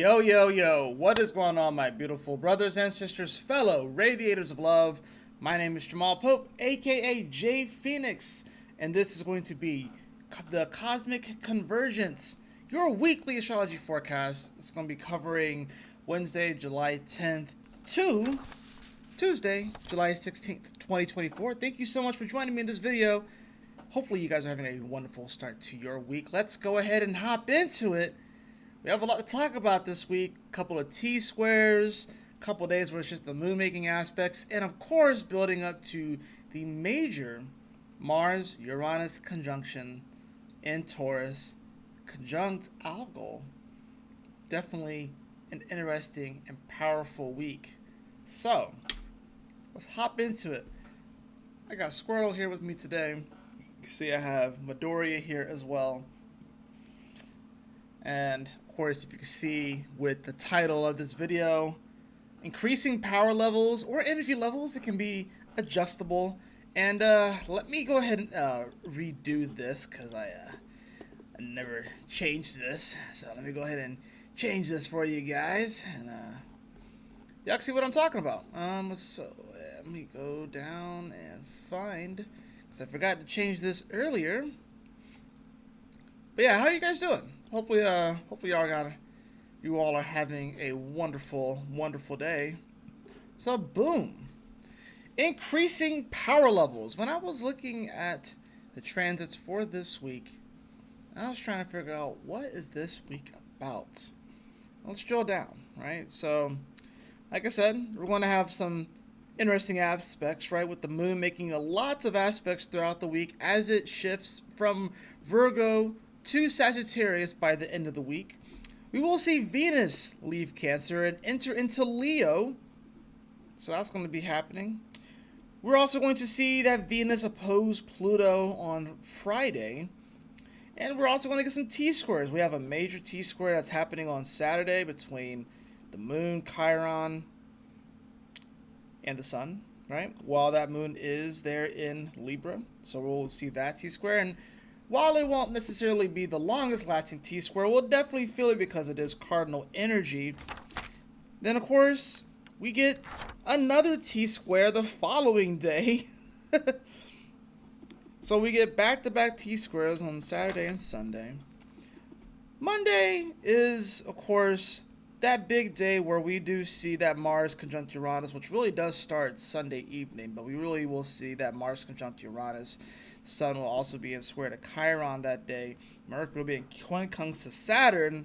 Yo, yo, yo, what is going on, my beautiful brothers and sisters, fellow radiators of love? My name is Jamal Pope, aka J Phoenix, and this is going to be the Cosmic Convergence, your weekly astrology forecast. It's going to be covering Wednesday, July 10th to Tuesday, July 16th, 2024. Thank you so much for joining me in this video. Hopefully, you guys are having a wonderful start to your week. Let's go ahead and hop into it. We have a lot to talk about this week. A couple of T-squares, a couple of days where it's just the moon-making aspects, and of course, building up to the major Mars-Uranus conjunction in Taurus, conjunct Algol. Definitely an interesting and powerful week. So, let's hop into it. I got Squirtle here with me today. You can see I have Midoriya here as well. And of course, if you can see with the title of this video, increasing power levels or energy levels, it can be adjustable. And let me go ahead and redo this because I never changed this. So let me go ahead and change this for you guys, and y'all can see what I'm talking about. So let me go down and find, because I forgot to change this earlier. But yeah, how are you guys doing? Hopefully you all are having a wonderful, wonderful day. So boom, increasing power levels. When I was looking at the transits for this week, I was trying to figure out what is this week about. Let's drill down, right? So, like I said, we're going to have some interesting aspects, right? With the moon making lots of aspects throughout the week as it shifts from Virgo to Sagittarius by the end of the week. We will see Venus leave Cancer and enter into Leo. So that's going to be happening. We're also going to see that Venus oppose Pluto on Friday. And we're also going to get some T-squares. We have a major T-square that's happening on Saturday between the moon, Chiron, and the sun, right? While that moon is there in Libra. So we'll see that T-square. And while it won't necessarily be the longest lasting T-square, we'll definitely feel it because it is cardinal energy. Then, of course, we get another T-square the following day. So we get back-to-back T-squares on Saturday and Sunday. Monday is, of course, that big day where we do see that Mars conjunct Uranus, which really does start Sunday evening, but we really will see that Mars conjunct Uranus. The Sun will also be in square to Chiron that day. Mercury will be in quincunx to Saturn. And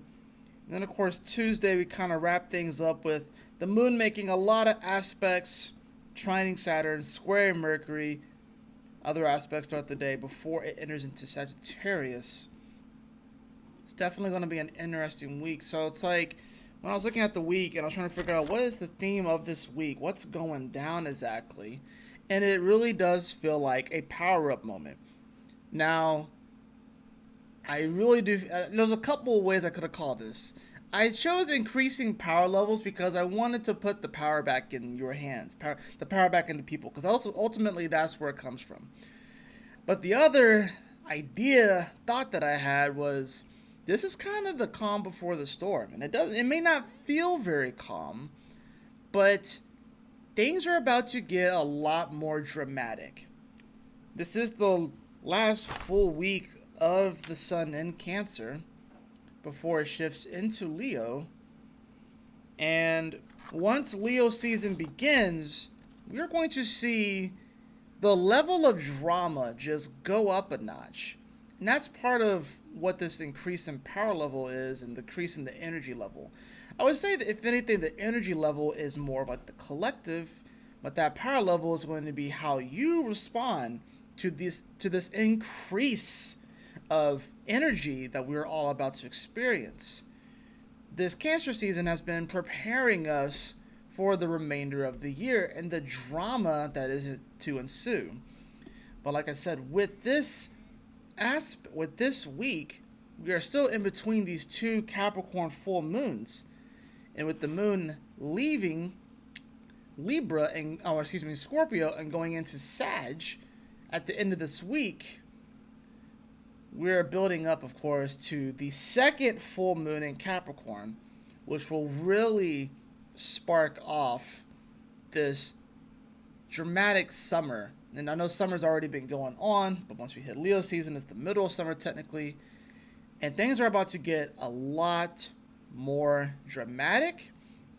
then, of course, Tuesday we kind of wrap things up with the moon making a lot of aspects, trining Saturn, squaring Mercury, other aspects throughout the day before it enters into Sagittarius. It's definitely going to be an interesting week. So it's like, when I was looking at the week and I was trying to figure out what is the theme of this week, what's going down exactly, and it really does feel like a power-up moment. Now, I really do, there's a couple of ways I could have called this. I chose increasing power levels because I wanted to put the power back in your hands, the power back into people, because also ultimately that's where it comes from. But the other thought that I had was, this is kind of the calm before the storm, and it may not feel very calm, but things are about to get a lot more dramatic. This is the last full week of the sun in Cancer before it shifts into Leo. And once Leo season begins, we're going to see the level of drama just go up a notch. And that's part of what this increase in power level is, and the increase in the energy level. I would say that if anything, the energy level is more of like the collective, but that power level is going to be how you respond to this increase of energy that we're all about to experience. This Cancer season has been preparing us for the remainder of the year and the drama that is to ensue. But like I said, with this week, we are still in between these two Capricorn full moons, and with the moon leaving Scorpio and going into Sag at the end of this week, we're building up, of course, to the second full moon in Capricorn, which will really spark off this dramatic summer. And I know summer's already been going on, but once we hit Leo season, it's the middle of summer technically. And things are about to get a lot more dramatic,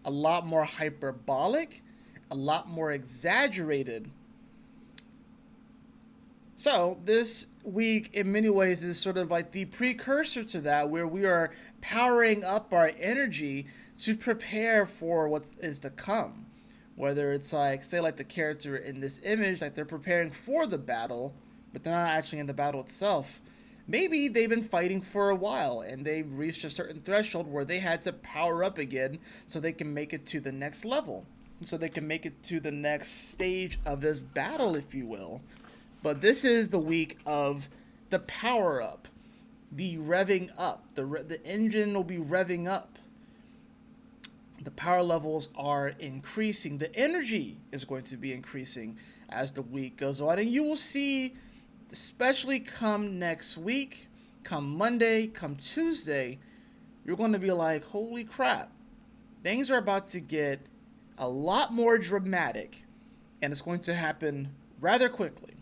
a lot more hyperbolic, a lot more exaggerated. So this week, in many ways, is sort of like the precursor to that, where we are powering up our energy to prepare for what is to come. Whether it's like, say, like the character in this image, like they're preparing for the battle, but they're not actually in the battle itself. Maybe they've been fighting for a while and they've reached a certain threshold where they had to power up again so they can make it to the next level. So they can make it to the next stage of this battle, if you will. But this is the week of the power up, the revving up. The engine will be revving up. The power levels are increasing. The energy is going to be increasing as the week goes on. And you will see, especially come next week, come Monday, come Tuesday, you're going to be like, holy crap. Things are about to get a lot more dramatic. And it's going to happen rather quickly.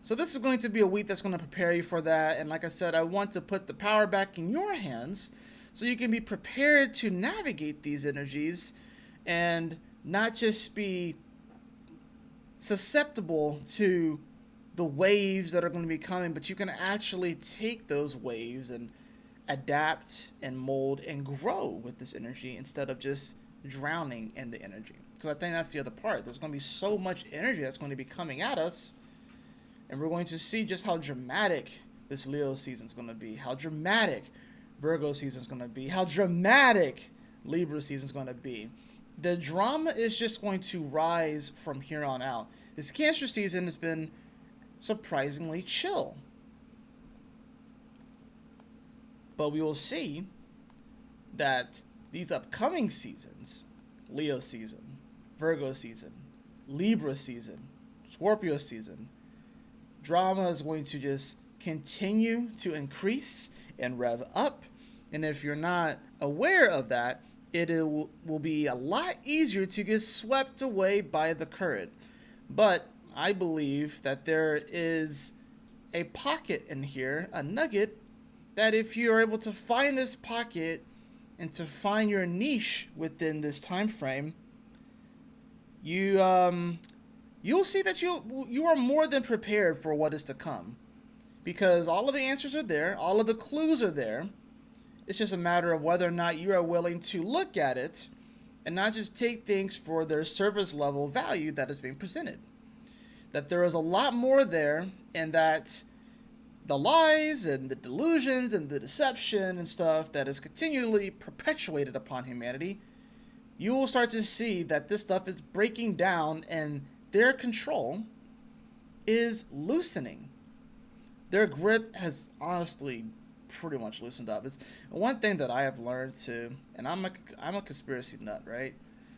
So this is going to be a week that's going to prepare you for that. And like I said, I want to put the power back in your hands so you can be prepared to navigate these energies and not just be susceptible to the waves that are going to be coming, but you can actually take those waves and adapt and mold and grow with this energy instead of just drowning in the energy. Because I think that's the other part. There's going to be so much energy that's going to be coming at us, and we're going to see just how dramatic this Leo season is going to be, how dramatic Virgo season is going to be, how dramatic Libra season is going to be. The drama is just going to rise from here on out. This Cancer season has been surprisingly chill. But we will see that these upcoming seasons, Leo season, Virgo season, Libra season, Scorpio season, drama is going to just continue to increase and rev up. And if you're not aware of that, it will be a lot easier to get swept away by the current. But I believe that there is a pocket in here, a nugget, that if you are able to find this pocket and to find your niche within this time frame, you'll see that you are more than prepared for what is to come. Because all of the answers are there, all of the clues are there. It's just a matter of whether or not you are willing to look at it and not just take things for their surface level value that is being presented. That there is a lot more there, and that the lies and the delusions and the deception and stuff that is continually perpetuated upon humanity, you will start to see that this stuff is breaking down and their control is loosening. Their grip has honestly pretty much loosened up. It's one thing that I have learned to, and I'm a conspiracy nut, right?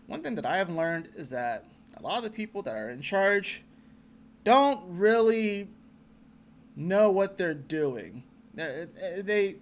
One thing that I have learned is that a lot of the people that are in charge don't really know what they're doing. They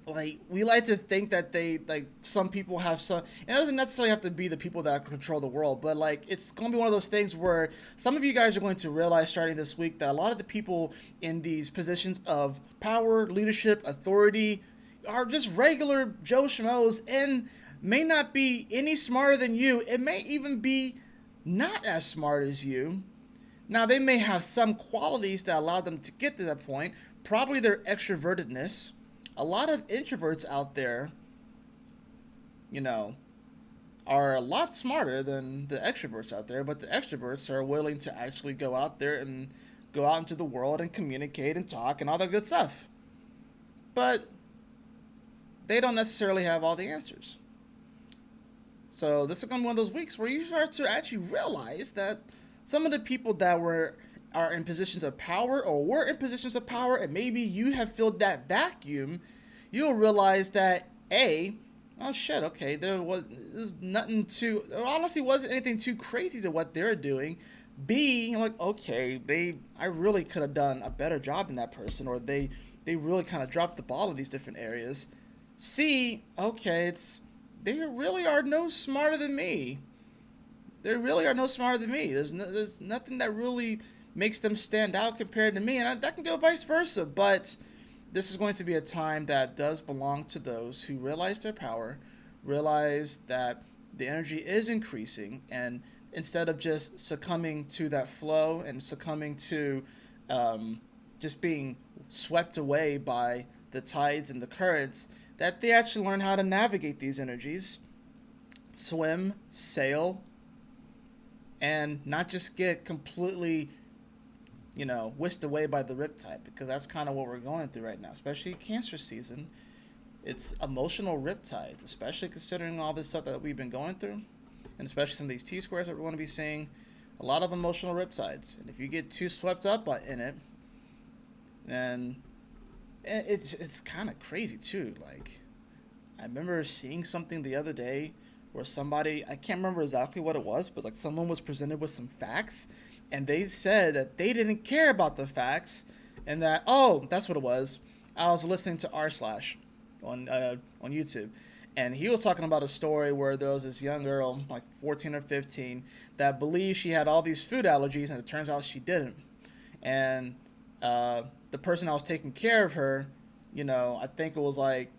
like, we like to think that they, like, some people have some, and it doesn't necessarily have to be the people that control the world, but like, it's going to be one of those things where some of you guys are going to realize starting this week that a lot of the people in these positions of power, leadership, authority are just regular Joe Schmoes and may not be any smarter than you. It may even be not as smart as you. Now, they may have some qualities that allow them to get to that point, probably their extrovertedness. A lot of introverts out there, are a lot smarter than the extroverts out there, but the extroverts are willing to actually go out there and go out into the world and communicate and talk and all that good stuff. But they don't necessarily have all the answers. So this is going to be one of those weeks where you start to actually realize that some of the people that are in positions of power or were in positions of power, and maybe you have filled that vacuum, you'll realize that there's nothing too, there honestly wasn't anything too crazy to what they're doing. B, I really could have done a better job than that person, or they really kind of dropped the ball in these different areas. see, okay, they really are no smarter than me. They really are no smarter than me. There's nothing that really makes them stand out compared to me, and that can go vice versa. But this is going to be a time that does belong to those who realize their power, realize that the energy is increasing, and instead of just succumbing to that flow and succumbing to just being swept away by the tides and the currents, that they actually learn how to navigate these energies, swim, sail, and not just get completely, whisked away by the riptide, because that's kind of what we're going through right now, especially Cancer season. It's emotional riptides, especially considering all this stuff that we've been going through, and especially some of these T squares that we're going to be seeing. A lot of emotional riptides, and if you get too swept up in it, then it's kind of crazy too. Like, I remember seeing something the other day where somebody, I can't remember exactly what it was, but like someone was presented with some facts, and they said that they didn't care about the facts, and that, oh, that's what it was. I was listening to r slash on YouTube, and he was talking about a story where there was this young girl, like 14 or 15, that believed she had all these food allergies, and it turns out she didn't. And the person that was taking care of her, I think it was like,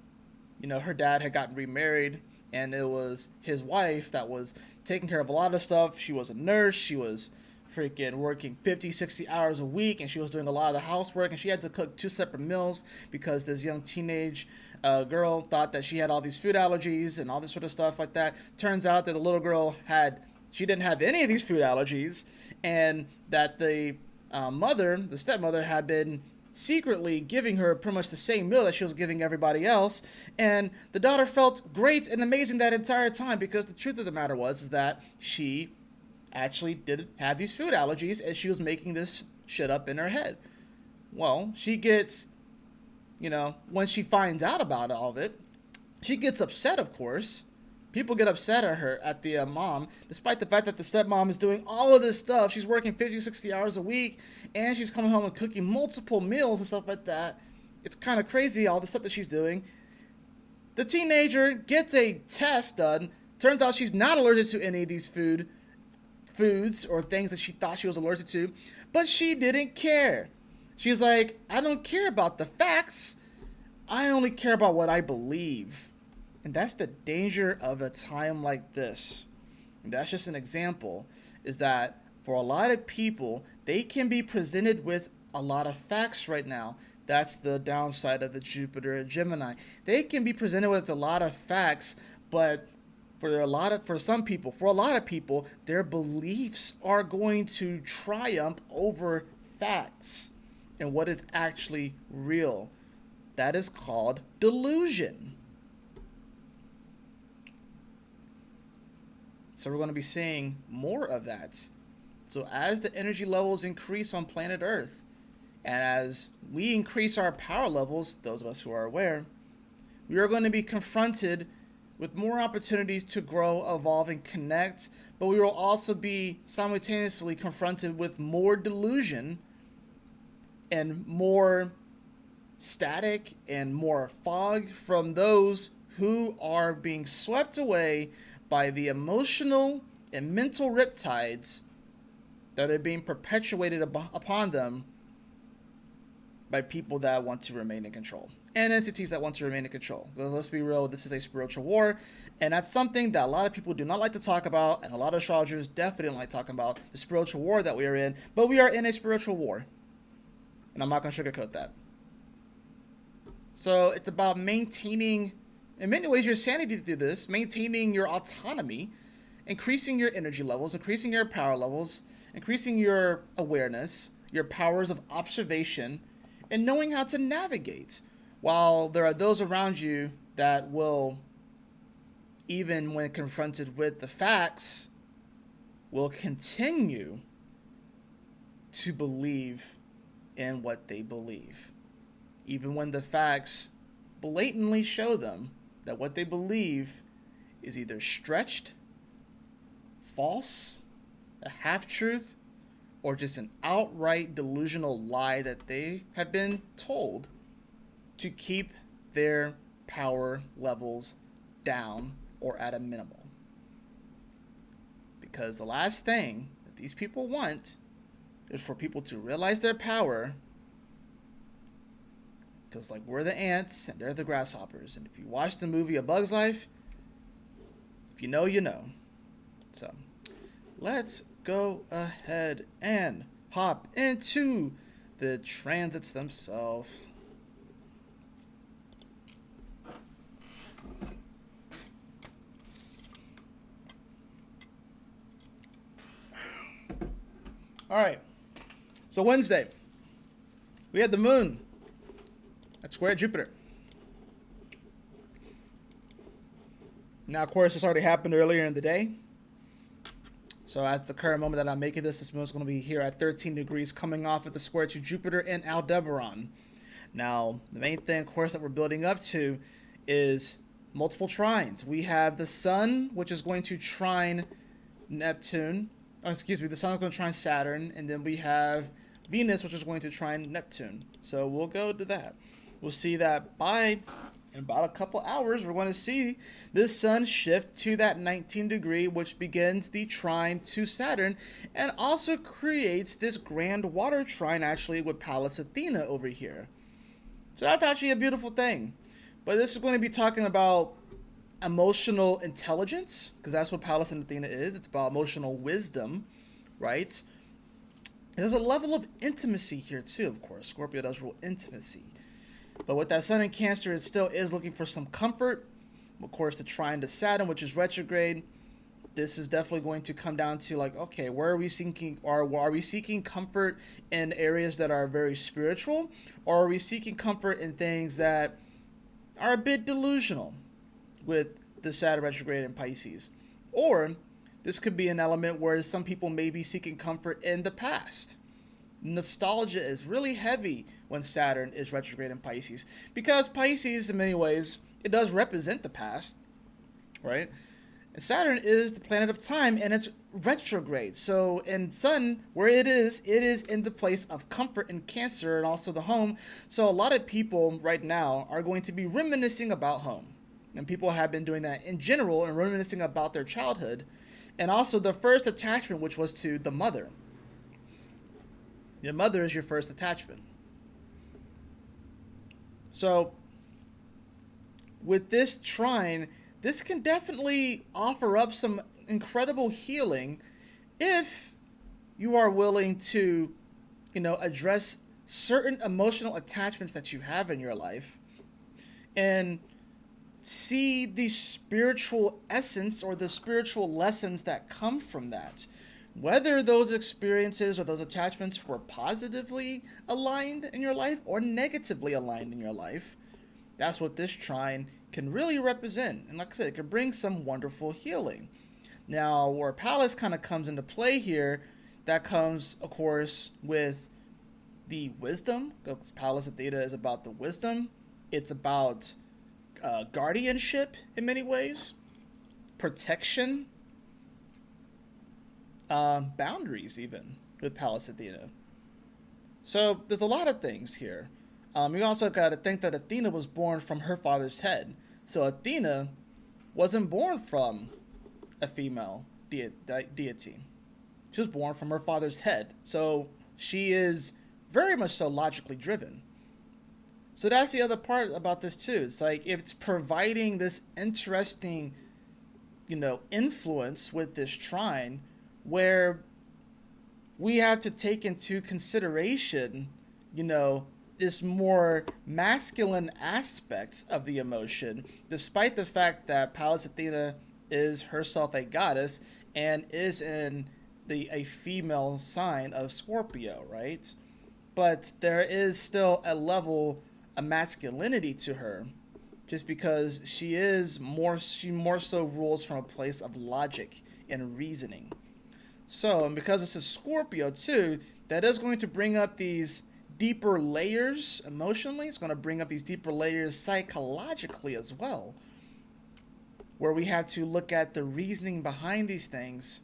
her dad had gotten remarried, and it was his wife that was taking care of a lot of stuff. She was a nurse. She was freaking working 50, 60 hours a week, and she was doing a lot of the housework, and she had to cook 2 separate meals because this young teenage girl thought that she had all these food allergies and all this sort of stuff like that. Turns out that the little girl she didn't have any of these food allergies, and that the stepmother, had been secretly giving her pretty much the same meal that she was giving everybody else, and the daughter felt great and amazing that entire time, because the truth of the matter was that she actually did have these food allergies, and she was making this shit up in her head. Well, she gets, when she finds out about all of it, she gets upset, of course. People get upset at her, at the mom, despite the fact that the stepmom is doing all of this stuff. She's working 50, 60 hours a week, and she's coming home and cooking multiple meals and stuff like that. It's kind of crazy, all the stuff that she's doing. The teenager gets a test done. Turns out she's not allergic to any of these foods or things that she thought she was allergic to, but she didn't care. She's like, I don't care about the facts. I only care about what I believe. And that's the danger of a time like this. And that's just an example, is that for a lot of people, they can be presented with a lot of facts right now. That's the downside of the Jupiter and Gemini. They can be presented with a lot of facts, but for a lot of people, their beliefs are going to triumph over facts and what is actually real. That is called delusion. So we're going to be seeing more of that. So as the energy levels increase on planet Earth, and as we increase our power levels, those of us who are aware, we are going to be confronted with more opportunities to grow, evolve, and connect, but we will also be simultaneously confronted with more delusion and more static and more fog from those who are being swept away by the emotional and mental riptides that are being perpetuated upon them by people that want to remain in control and entities that want to remain in control. Let's be real, this is a spiritual war, and that's something that a lot of people do not like to talk about, and a lot of astrologers definitely don't like talking about the spiritual war that we are in, but we are in a spiritual war, and I'm not going to sugarcoat that. So it's about maintaining, in many ways, your sanity through this, maintaining your autonomy, increasing your energy levels, increasing your power levels, increasing your awareness, your powers of observation, and knowing how to navigate. While there are those around you that will, even when confronted with the facts, will continue to believe in what they believe. Even when the facts blatantly show them that what they believe is either stretched, false, a half-truth, or just an outright delusional lie that they have been told to keep their power levels down or at a minimal. Because the last thing that these people want is for people to realize their power. Because, like, we're the ants and they're the grasshoppers. And if you watch the movie A Bug's Life, if you know, you know. So, let's go ahead and hop into the transits themselves. All right. So Wednesday, we had the moon at square Jupiter. Now, of course, this already happened earlier in the day. So at the current moment that I'm making this moon is going to be here at 13 degrees, coming off of the square to Jupiter and Aldebaran. Now, the main thing, of course, that we're building up to is multiple trines. We have the sun, which is going to trine Neptune. The sun is going to trine Saturn, and then we have Venus, which is going to trine Neptune. So we'll go to that. We'll see that in about a couple hours, we're going to see this sun shift to that 19 degree, which begins the trine to Saturn, and also creates this grand water trine, actually, with Pallas Athena over here. So that's actually a beautiful thing. But this is going to be talking about emotional intelligence, because that's what Pallas and Athena is. It's about emotional wisdom, right? There's a level of intimacy here too, of course. Scorpio does rule intimacy. But with that sun in Cancer, it still is looking for some comfort. Of course, the trine to Saturn, which is retrograde. This is definitely going to come down to, like, okay, where are we seeking, or are we seeking comfort in areas that are very spiritual, or are we seeking comfort in things that are a bit delusional with the Saturn retrograde in Pisces? Or this could be an element where some people may be seeking comfort in the past. Nostalgia is really heavy when Saturn is retrograde in Pisces, because Pisces, in many ways, it does represent the past, right? And Saturn is the planet of time, and it's retrograde. So in Sun, where it is in the place of comfort in Cancer, and also the home. So a lot of people right now are going to be reminiscing about home. And people have been doing that in general and reminiscing about their childhood. And also the first attachment, which was to the mother. Your mother is your first attachment. So with this trine, this can definitely offer up some incredible healing if you are willing to, address certain emotional attachments that you have in your life and see the spiritual essence or the spiritual lessons that come from that. Whether those experiences or those attachments were positively aligned in your life or negatively aligned in your life, that's what this trine can really represent. And like I said, it can bring some wonderful healing. Now, where Pallas kind of comes into play here, that comes, of course, with the wisdom. Because Pallas Athena is about the wisdom. It's about guardianship in many ways, protection, boundaries even with Pallas Athena. So there's a lot of things here. You also got to think that Athena was born from her father's head. So Athena wasn't born from a female deity. She was born from her father's head. So she is very much so logically driven. So that's the other part about this too. It's like it's providing this interesting, influence with this trine where we have to take into consideration, this more masculine aspects of the emotion, despite the fact that Pallas Athena is herself a goddess and is in a female sign of Scorpio, right? But there is still a level of masculinity to her, just because she more so rules from a place of logic and reasoning. So, and because it's a Scorpio too, that is going to bring up these deeper layers emotionally. It's going to bring up these deeper layers psychologically as well, where we have to look at the reasoning behind these things,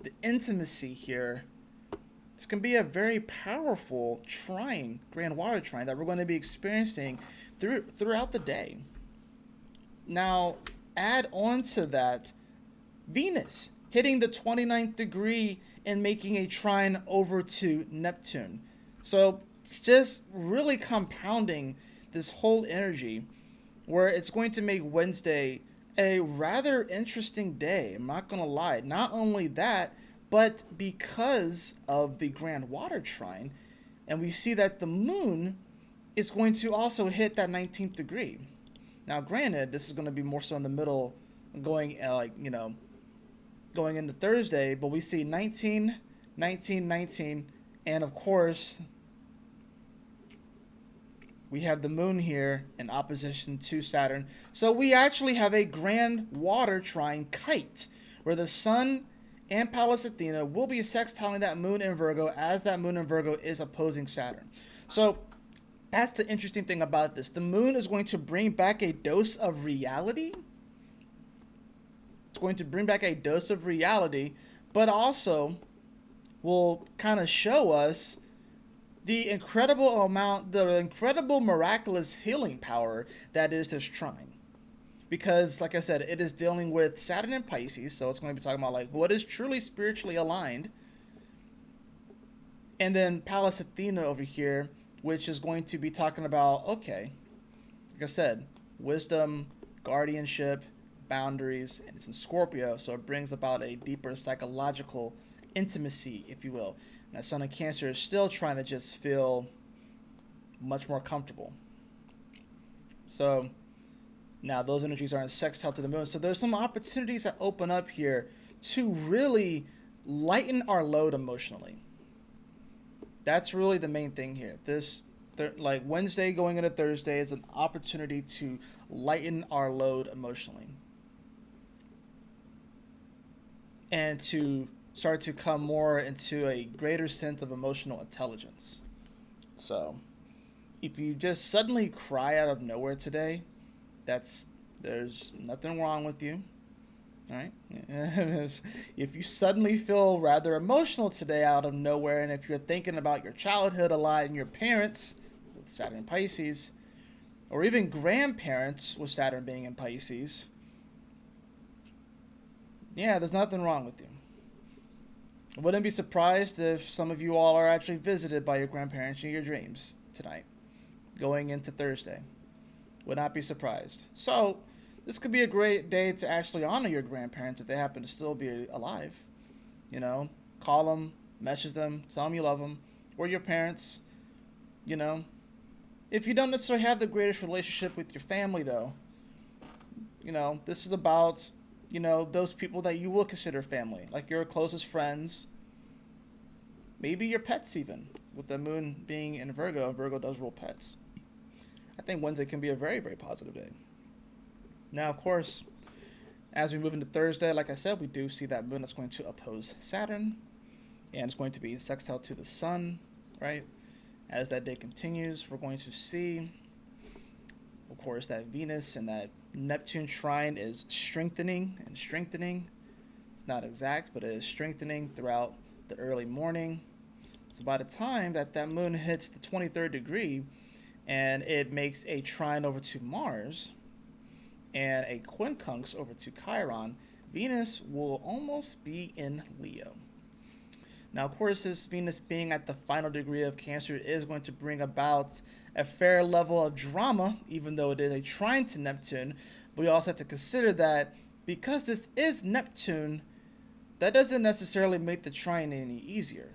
the intimacy here. It's going to be a very powerful trine, grand water trine, that we're going to be experiencing throughout the day. Now, add on to that Venus hitting the 29th degree and making a trine over to Neptune. So it's just really compounding this whole energy where it's going to make Wednesday a rather interesting day. I'm not going to lie. Not only that, but because of the grand water trine, and we see that the moon is going to also hit that 19th degree. Now, granted, this is going to be more so in the middle, going going into Thursday, but we see 19, 19, 19, and of course, we have the moon here in opposition to Saturn. So we actually have a grand water trine kite, where the sun and Pallas Athena will be sextiling that moon in Virgo, as that moon in Virgo is opposing Saturn. So that's the interesting thing about this. The moon is going to bring back a dose of reality. It's going to bring back a dose of reality, but also will kind of show us the incredible miraculous healing power that is this trine. Because, like I said, it is dealing with Saturn and Pisces, so it's going to be talking about like what is truly spiritually aligned. And then Pallas Athena over here, which is going to be talking about, okay, like I said, wisdom, guardianship, boundaries, and it's in Scorpio, so it brings about a deeper psychological intimacy, if you will. And that Sun in Cancer is still trying to just feel much more comfortable. So now those energies are in sextile to the moon, so there's some opportunities that open up here to really lighten our load emotionally. That's really the main thing here. Like Wednesday going into Thursday is an opportunity to lighten our load emotionally and to start to come more into a greater sense of emotional intelligence. So if you just suddenly cry out of nowhere today, there's nothing wrong with you. All right. If you suddenly feel rather emotional today out of nowhere, and if you're thinking about your childhood a lot and your parents with Saturn in Pisces, or even grandparents with Saturn being in Pisces, yeah, there's nothing wrong with you. I wouldn't be surprised if some of you all are actually visited by your grandparents in your dreams tonight, going into Thursday. Would not be surprised. So this could be a great day to actually honor your grandparents if they happen to still be alive. You know, call them, message them, tell them you love them, or your parents. You know, if you don't necessarily have the greatest relationship with your family, though, you know, this is about, you know, those people that you will consider family, like your closest friends, maybe your pets even, with the moon being in Virgo. Virgo does rule pets. I think Wednesday can be a very, very positive day. Now, of course, as we move into Thursday, like I said, we do see that moon that's going to oppose Saturn, and it's going to be sextile to the sun, right? As that day continues, we're going to see, of course, that Venus and that Neptune trine is strengthening and strengthening. It's not exact, but it is strengthening throughout the early morning. So by the time that that moon hits the 23rd degree and it makes a trine over to Mars and a quincunx over to Chiron, Venus will almost be in Leo. Now, of course, this Venus being at the final degree of Cancer is going to bring about a fair level of drama, even though it is a trine to Neptune. But we also have to consider that because this is Neptune, that doesn't necessarily make the trine any easier.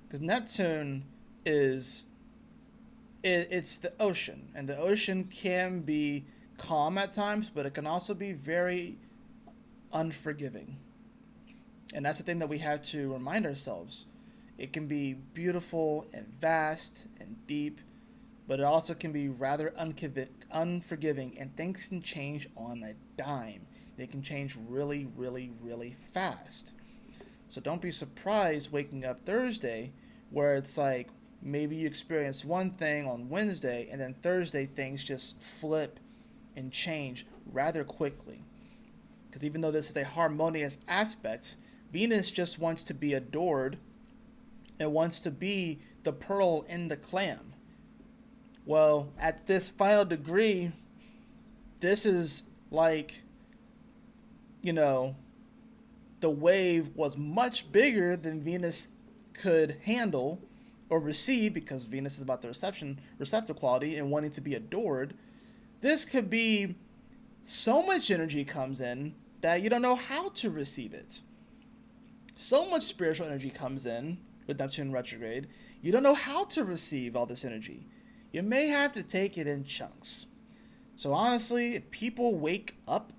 Because Neptune is, it's the ocean, and the ocean can be calm at times, but it can also be very unforgiving. And that's the thing that we have to remind ourselves. It can be beautiful and vast and deep, but it also can be rather unforgiving, and things can change on a dime. They can change really, really, really fast. So don't be surprised waking up Thursday where it's like maybe you experience one thing on Wednesday and then Thursday things just flip and change rather quickly. Because even though this is a harmonious aspect, Venus just wants to be adored and wants to be the pearl in the clam. Well, at this final degree, this is like, you know, the wave was much bigger than Venus could handle or receive, because Venus is about the receptive quality and wanting to be adored. This could be so much energy comes in that you don't know how to receive it. So much spiritual energy comes in with Neptune retrograde. You don't know how to receive all this energy. You may have to take it in chunks. So honestly, if people wake up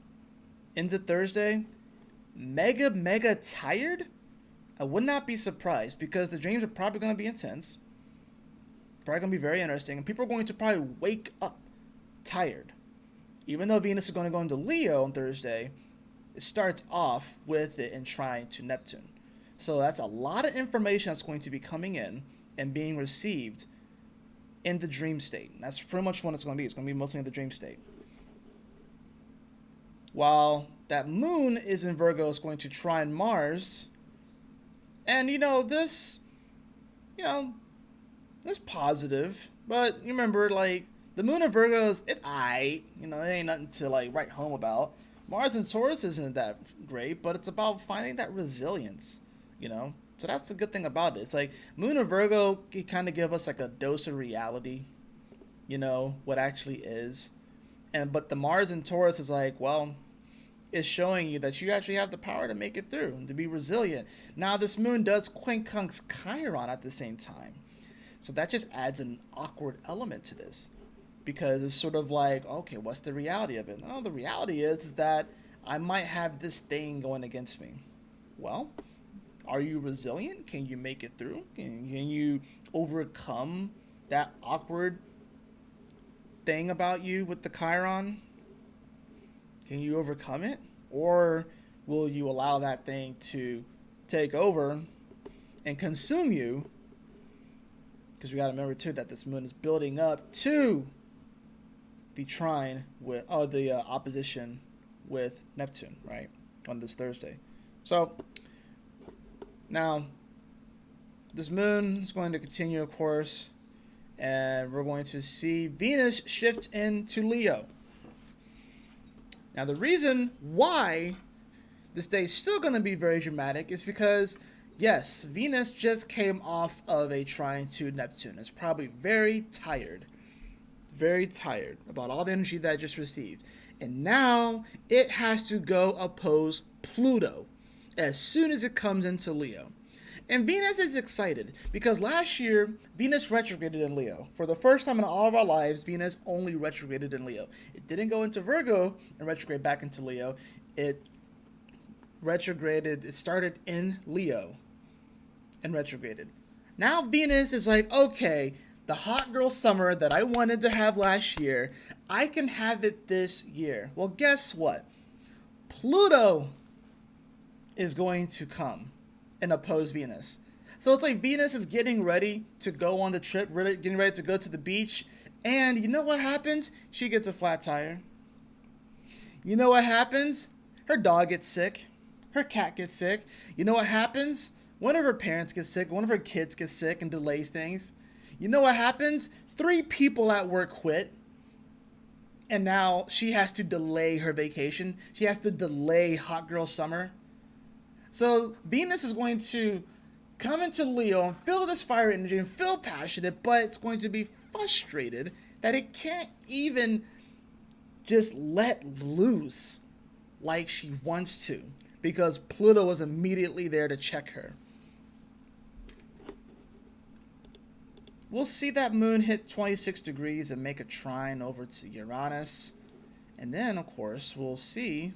into Thursday mega tired, I would not be surprised, because the dreams are probably going to be intense, probably going to be very interesting, and people are going to probably wake up tired. Even though Venus is going to go into Leo on Thursday, it starts off with it in trine to Neptune. So that's a lot of information that's going to be coming in and being received in the dream state. And that's pretty much what it's going to be. It's going to be mostly in the dream state. While that moon is in Virgo, it's going to trine Mars. And this positive. But remember, like, the moon in Virgo it's aight. It ain't nothing to like write home about. Mars in Taurus isn't that great, but it's about finding that resilience, So that's the good thing about it. It's like moon in Virgo can kind of give us like a dose of reality, what actually is. But the Mars in Taurus is like, well, it's showing you that you actually have the power to make it through and to be resilient. Now, this moon does quincunx Chiron at the same time. So that just adds an awkward element to this, because it's sort of like, okay, what's the reality of it? No, the reality is that I might have this thing going against me. Well, are you resilient? Can you make it through? Can you overcome that awkward thing about you with the Chiron? Can you overcome it? Or will you allow that thing to take over and consume you? Because we got to remember too that this moon is building up to the trine with, the opposition with Neptune, right, on this Thursday. So now this moon is going to continue, of course, and we're going to see Venus shift into Leo. Now, the reason why this day is still going to be very dramatic is because, yes, Venus just came off of a trine to Neptune. It's probably very tired about all the energy that it just received. And now it has to go oppose Pluto as soon as it comes into Leo. And Venus is excited because last year, Venus retrograded in Leo. For the first time in all of our lives, Venus only retrograded in Leo. It didn't go into Virgo and retrograde back into Leo. It started in Leo and retrograded. Now Venus is like, okay, the hot girl summer that I wanted to have last year, I can have it this year. Well, guess what? Pluto is going to come and oppose Venus. So it's like Venus is getting ready to go on the trip, getting ready to go to the beach, and you know what happens? She gets a flat tire. You know what happens? Her dog gets sick. Her cat gets sick. You know what happens? One of her parents gets sick. One of her kids gets sick and delays things. You know what happens? 3 people at work quit. And now she has to delay her vacation. She has to delay hot girl summer. So Venus is going to come into Leo and feel this fire energy and feel passionate, but it's going to be frustrated that it can't even just let loose like she wants to, because Pluto was immediately there to check her. We'll see that moon hit 26 degrees and make a trine over to Uranus. And then, of course, we'll see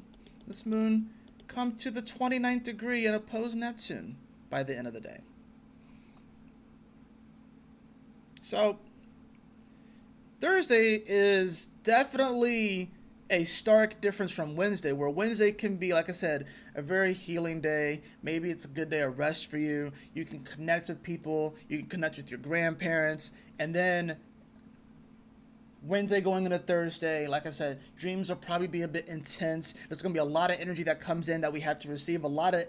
this moon come to the 29th degree and oppose Neptune by the end of the day. So Thursday is definitely a stark difference from Wednesday, where Wednesday can be, like I said, a very healing day. Maybe it's a good day of rest for you. You can connect with people. You can connect with your grandparents. And then Wednesday going into Thursday, like I said, dreams will probably be a bit intense. There's going to be a lot of energy that comes in that we have to receive, a lot of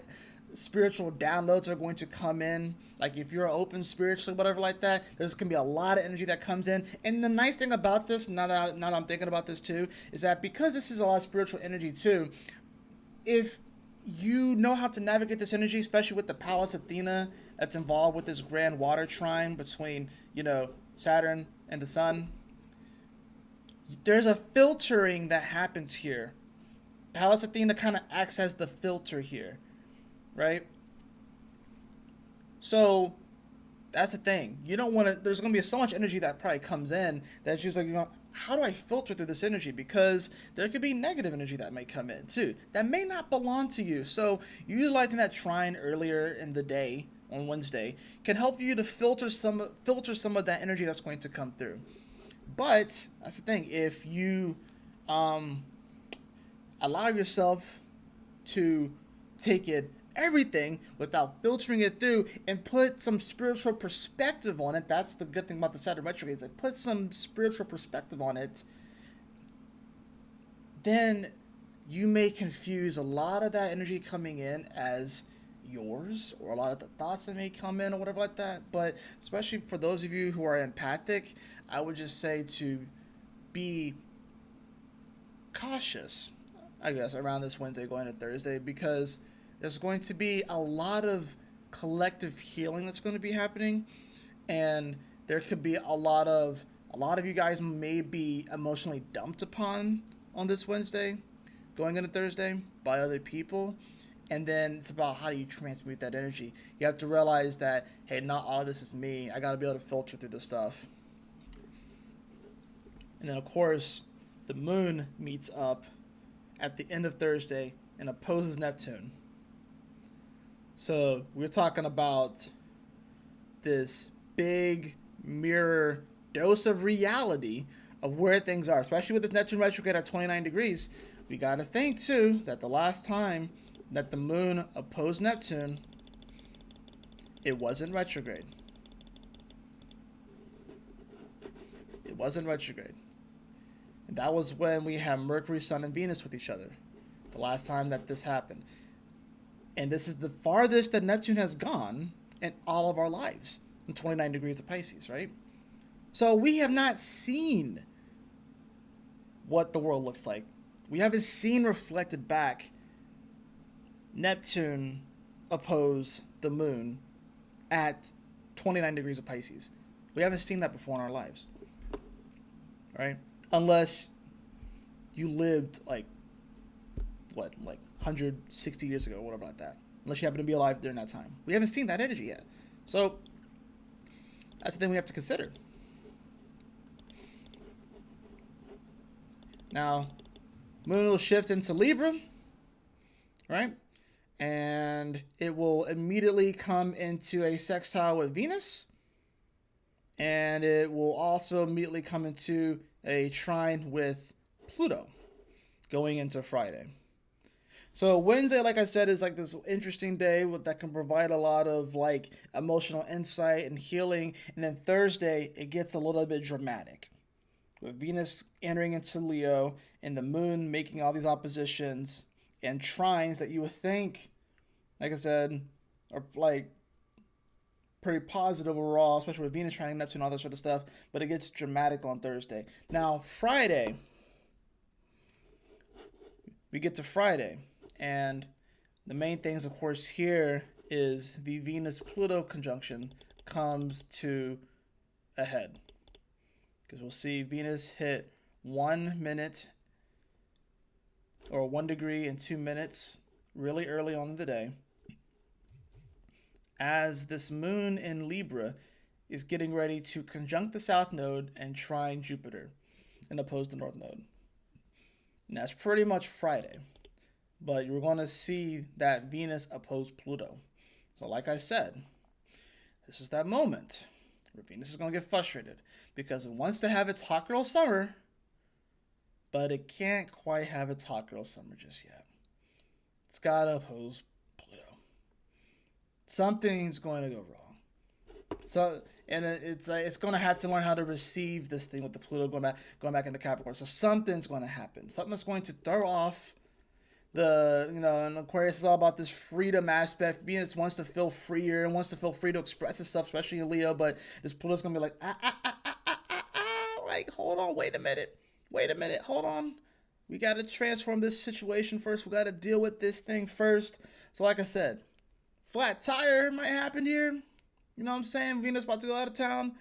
spiritual downloads are going to come in. Like if you're open spiritually, whatever like that, there's gonna be a lot of energy that comes in. And the nice thing about this, now that I'm thinking about this too, is that because this is a lot of spiritual energy too, if you know how to navigate this energy, especially with the Pallas Athena that's involved with this grand water trine between, Saturn and the Sun, there's a filtering that happens here. Pallas Athena kind of acts as the filter here, right? So that's the thing. You don't want to. There's going to be so much energy that probably comes in that she's like, how do I filter through this energy? Because there could be negative energy that may come in too that may not belong to you. So utilizing that trine earlier in the day on Wednesday can help you to filter some of that energy that's going to come through. But that's the thing. If you allow yourself to take it everything without filtering it through and put some spiritual perspective on it, that's the good thing about the Saturn retrogrades. Like put some spiritual perspective on it, then you may confuse a lot of that energy coming in as yours, or a lot of the thoughts that may come in or whatever like that. But especially for those of you who are empathic, I would just say to be cautious, I guess, around this Wednesday going to Thursday, because there's going to be a lot of collective healing that's going to be happening, and there could be a lot of you guys may be emotionally dumped upon on this Wednesday going into Thursday by other people. And then it's about how you transmute that energy. You have to realize that, hey, not all of this is me. I got to be able to filter through this stuff. And then, of course, the moon meets up at the end of Thursday and opposes Neptune. So we're talking about this big mirror dose of reality of where things are, especially with this Neptune retrograde at 29 degrees. We got to think, too, that the last time that the moon opposed Neptune, it wasn't retrograde. It wasn't retrograde. And that was when we had Mercury, Sun, and Venus with each other. The last time that this happened. And this is the farthest that Neptune has gone in all of our lives. In 29 degrees of Pisces, right? So we have not seen what the world looks like. We haven't seen reflected back Neptune oppose the moon at 29 degrees of Pisces. We haven't seen that before in our lives. Right? Unless you lived like 160 years ago or whatever like that. Unless you happen to be alive during that time. We haven't seen that energy yet. So that's the thing we have to consider. Now, moon will shift into Libra, right? And it will immediately come into a sextile with Venus. And it will also immediately come into a trine with Pluto going into Friday. So Wednesday, like I said, is like this interesting day that can provide a lot of like emotional insight and healing. And then Thursday, it gets a little bit dramatic, with Venus entering into Leo and the moon making all these oppositions and trines that you would think, like I said, are like pretty positive overall, especially with Venus trining Neptune and all that sort of stuff. But it gets dramatic on Thursday. Now, Friday, we get to Friday. And the main things, of course, here is the Venus-Pluto conjunction comes to a head. Because we'll see Venus hit 1 minute or 1 degree in 2 minutes really early on in the day, as this moon in Libra is getting ready to conjunct the South Node and trine Jupiter and oppose the North Node. And that's pretty much Friday. But you're going to see that Venus oppose Pluto. So like I said, this is that moment where Venus is going to get frustrated because it wants to have its hot girl summer, but it can't quite have its hot girl summer just yet. It's got to oppose Pluto. Something's going to go wrong. So, and it's going to have to learn how to receive this thing with the Pluto going back into Capricorn. So something's going to happen. Something's going to throw off And Aquarius is all about this freedom aspect. Venus wants to feel freer and wants to feel free to express itself, especially in Leo. But this Pluto's gonna be like, like, hold on, wait a minute, hold on. We gotta transform this situation first. We gotta deal with this thing first. So, like I said, flat tire might happen here. You know what I'm saying? Venus about to go out of town.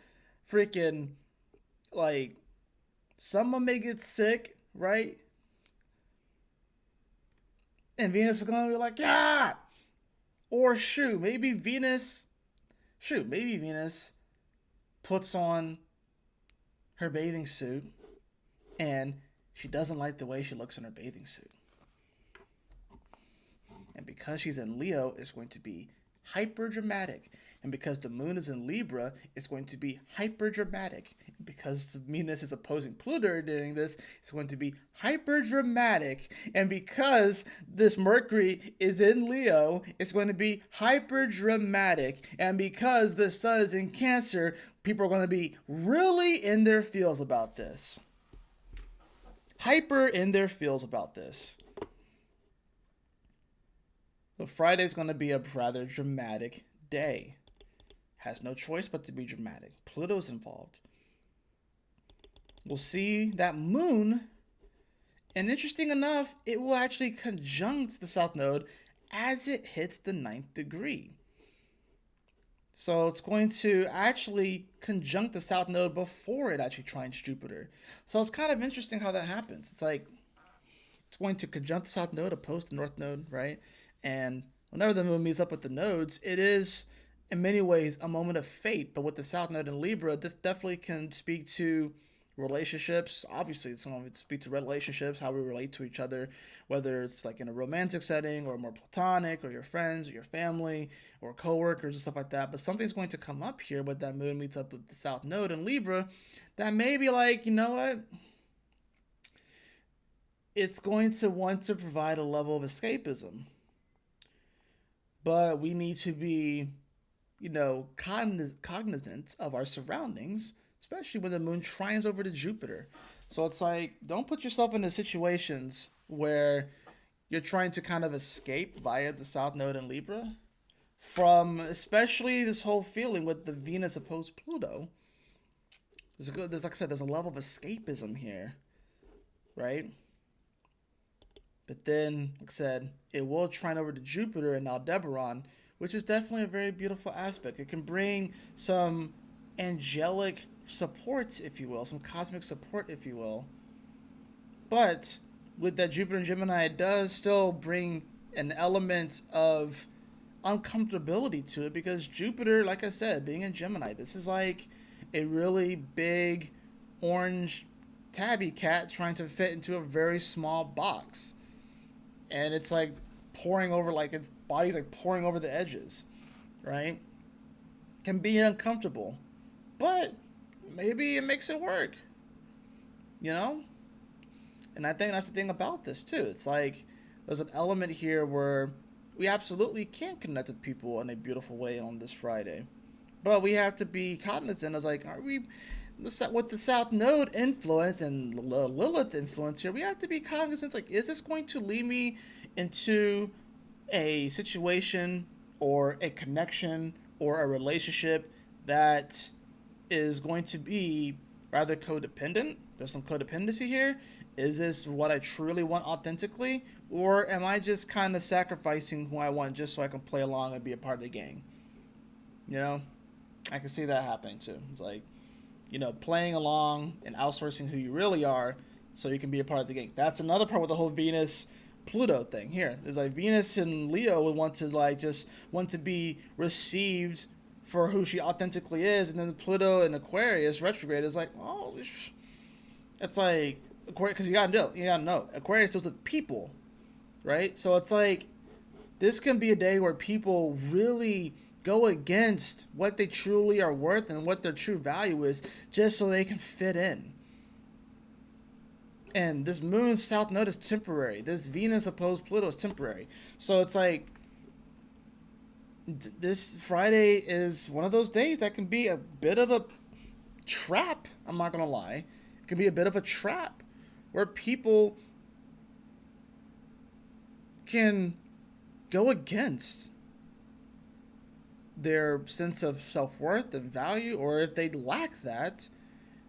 Freaking, like, someone may get sick, right? And Venus is gonna be like, yeah. Or maybe Venus puts on her bathing suit and she doesn't like the way she looks in her bathing suit. And because she's in Leo, it's going to be hyper dramatic. And because the moon is in Libra, it's going to be hyper dramatic. And because Venus is opposing Pluto during this, it's going to be hyper dramatic. And because this Mercury is in Leo, it's going to be hyper dramatic. And because the sun is in Cancer, people are going to be really in their feels about this. Hyper in their feels about this. So Friday's going to be a rather dramatic day. Has no choice but to be dramatic. Pluto's involved. We'll see that moon, and interesting enough, it will actually conjunct the South Node as it hits the 9th degree. So it's going to actually conjunct the South Node before it actually trines Jupiter. So it's kind of interesting how that happens. It's like it's going to conjunct the South Node, oppose the North Node, right? And whenever the moon meets up with the nodes, it is in many ways a moment of fate. But with the South Node in Libra, this definitely can speak to relationships. Obviously, it's going to speak to relationships, how we relate to each other, whether it's like in a romantic setting or more platonic, or your friends or your family or coworkers and stuff like that. But something's going to come up here when that moon meets up with the South Node in Libra that may be like, you know what? It's going to want to provide a level of escapism. But we need to be, cognizant of our surroundings, especially when the moon trines over to Jupiter. So it's like, don't put yourself into situations where you're trying to kind of escape via the South Node in Libra from especially this whole feeling with the Venus opposed Pluto. There's like I said, there's a level of escapism here, right? But then, like I said, it will trine over to Jupiter and Aldebaran, which is definitely a very beautiful aspect. It can bring some angelic support, if you will, some cosmic support, if you will. But with that Jupiter and Gemini, it does still bring an element of uncomfortability to it because Jupiter, like I said, being in Gemini, this is like a really big orange tabby cat trying to fit into a very small box. And it's like pouring over, like its body's like pouring over the edges, right? Can be uncomfortable, but maybe it makes it work, you know? And I think that's the thing about this too. It's like there's an element here where we absolutely can connect with people in a beautiful way on this Friday, but we have to be cognizant of like, are we with the South Node influence and Lilith influence here? We have to be cognizant. Like, is this going to lead me into a situation or a connection or a relationship that is going to be rather codependent? There's some codependency here. Is this what I truly want authentically? Or am I just kind of sacrificing who I want just so I can play along and be a part of the gang? You know? I can see that happening too. It's like, playing along and outsourcing who you really are so you can be a part of the gang. That's another part with the whole Venus Pluto thing here. There's like Venus and Leo would want to be received for who she authentically is, and then Pluto and Aquarius retrograde is like, oh, it's like Aquarius, because you gotta know Aquarius deals with people, right? So it's like this can be a day where people really go against what they truly are worth and what their true value is just so they can fit in. And this moon South Node is temporary. This Venus opposed Pluto is temporary. So it's like this Friday is one of those days that can be a bit of a trap. I'm not going to lie. It can be a bit of a trap where people can go against their sense of self-worth and value, or if they lack that,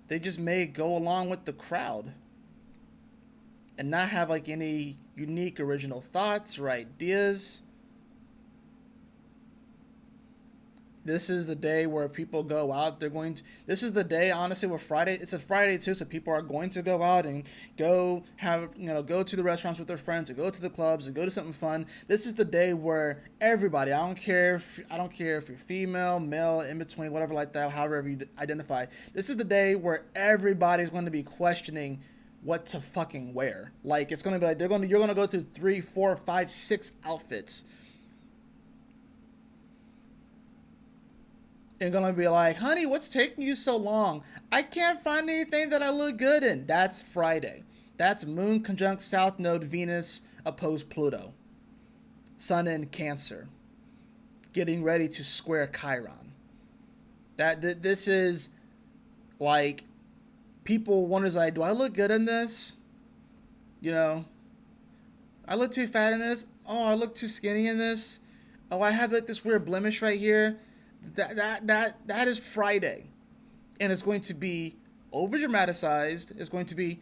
they just may go along with the crowd and not have like any unique original thoughts or ideas. This is the day where people go out. This is the day, honestly, where Friday, it's a Friday too, so people are going to go out and go go to the restaurants with their friends, and go to the clubs, and go to something fun. This is the day where everybody, I don't care if you're female, male, in between, whatever like that, however you identify. This is the day where everybody's going to be questioning what to fucking wear. Like, it's going to be like, you're going to go through 3, 4, 5, 6 outfits. And gonna be like, honey, what's taking you so long? I can't find anything that I look good in. That's Friday. That's Moon conjunct South Node Venus opposed Pluto. Sun in Cancer. Getting ready to square Chiron. This is like, people wonders like, do I look good in this? I look too fat in this. Oh, I look too skinny in this. Oh, I have like this weird blemish right here. That is Friday, and it's going to be over dramatized. It's going to be